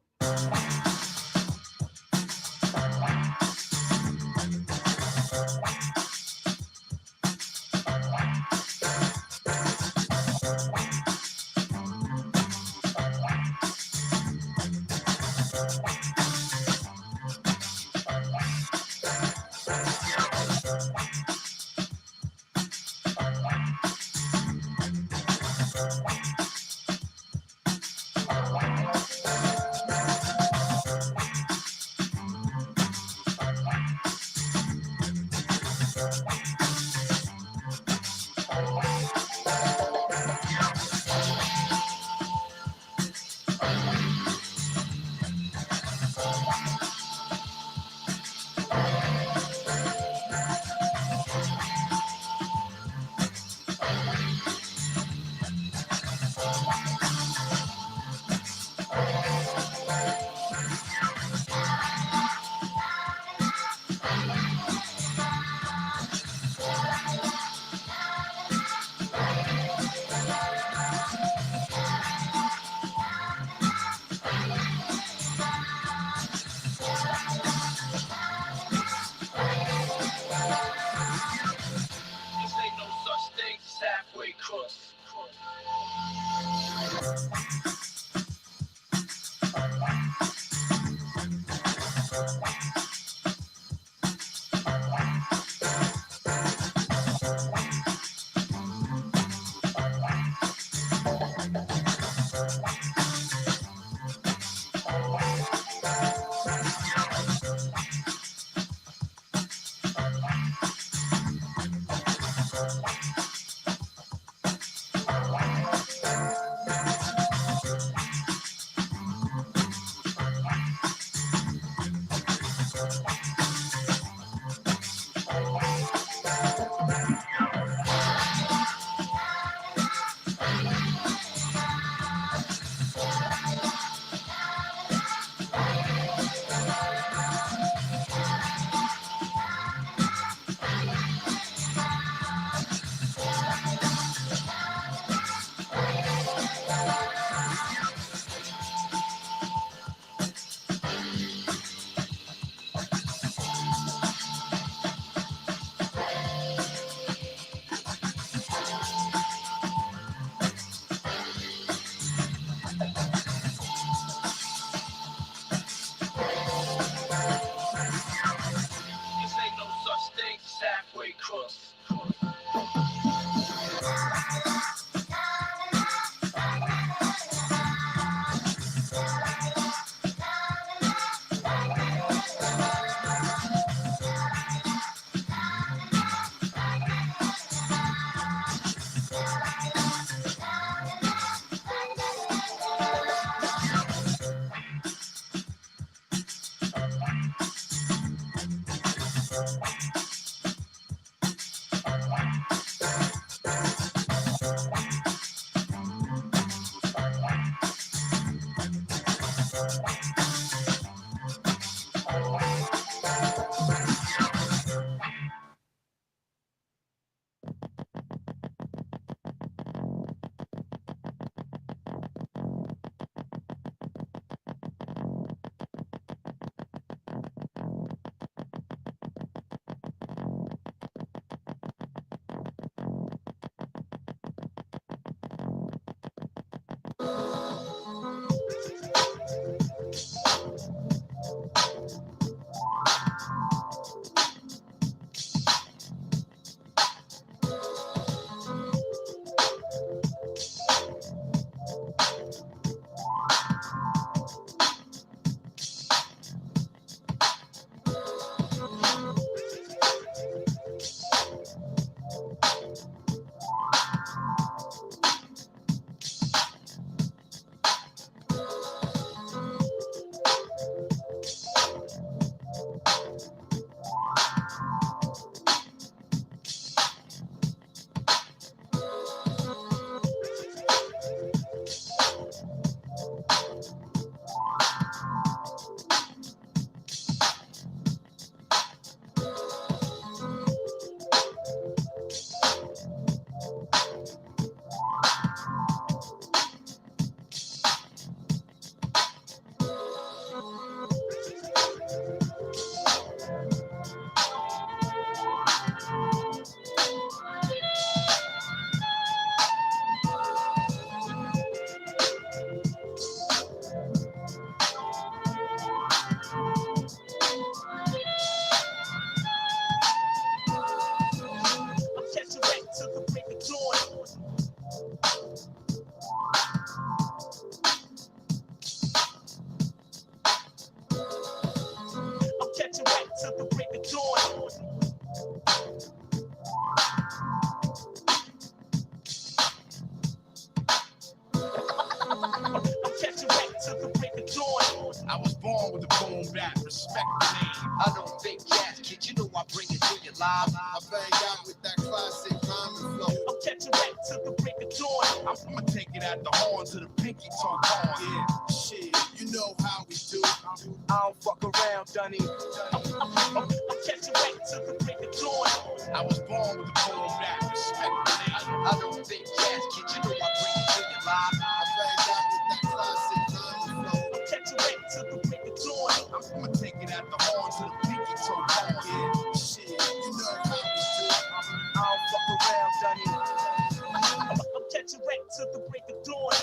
till the break of dawn. I'm catching wreck till the break of dawn. I was born with a boom bap, respect the name. I don't think jazz, kid, you know I bring it to you live. I bang out with that classic rhyming flow. I'm catching wreck till the break of dawn. I'ma take it at the horns to the pinky toe on. Yeah, shit, you know how we do. I don't fuck around, Dunny. I'm catching wreck till the break of dawn. I was born with a boom bap, respect the name. I don't think jazz, kid, you know I bring it to you live. I bang out with that classic rhyming flow. I'm catching wreck till the break of dawn. I'ma take it at the horns to the pinky toe on. Yeah, shit, you know how we do. I don't fuck around, Dunny. I'm catching wreck till the break of dawn.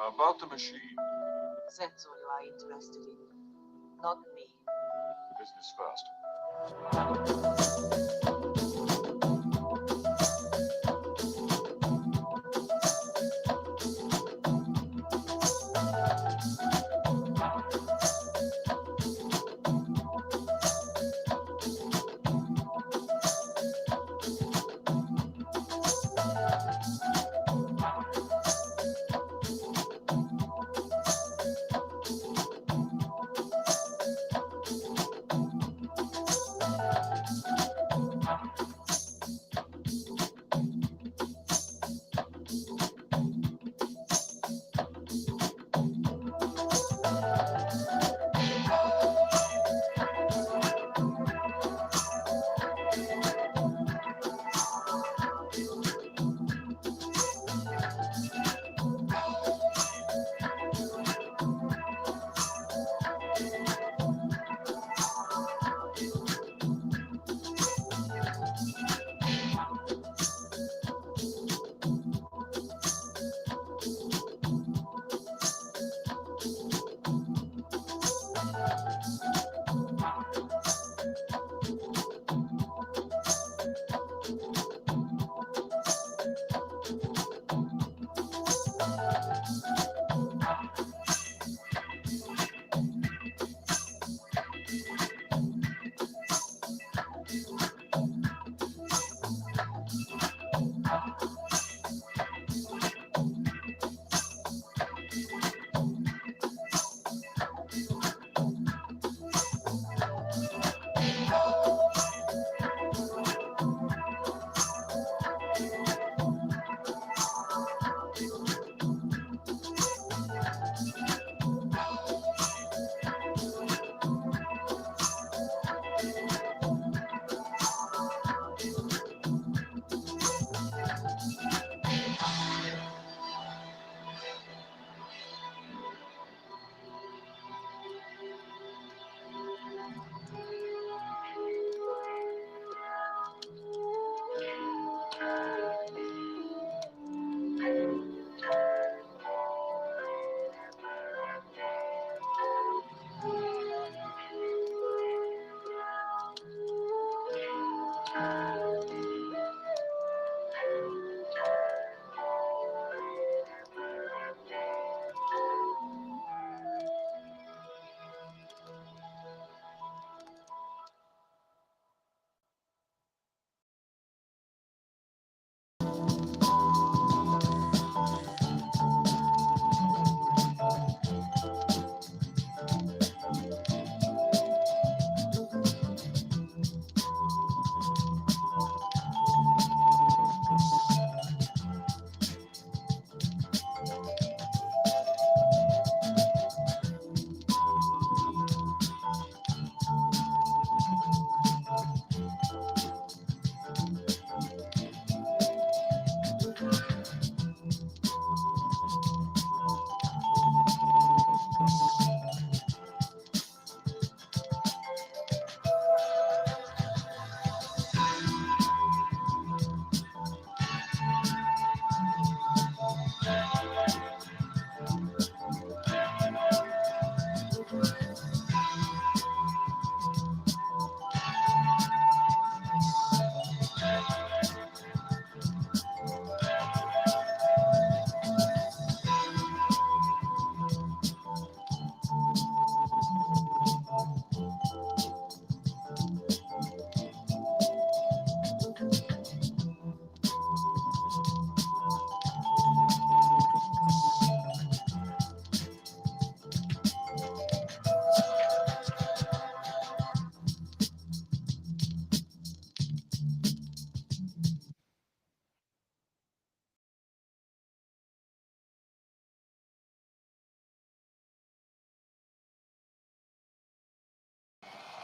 About the machine. That's all you are interested in. Not me. Business first.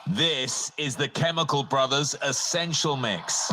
This is the Chemical Brothers Essential Mix.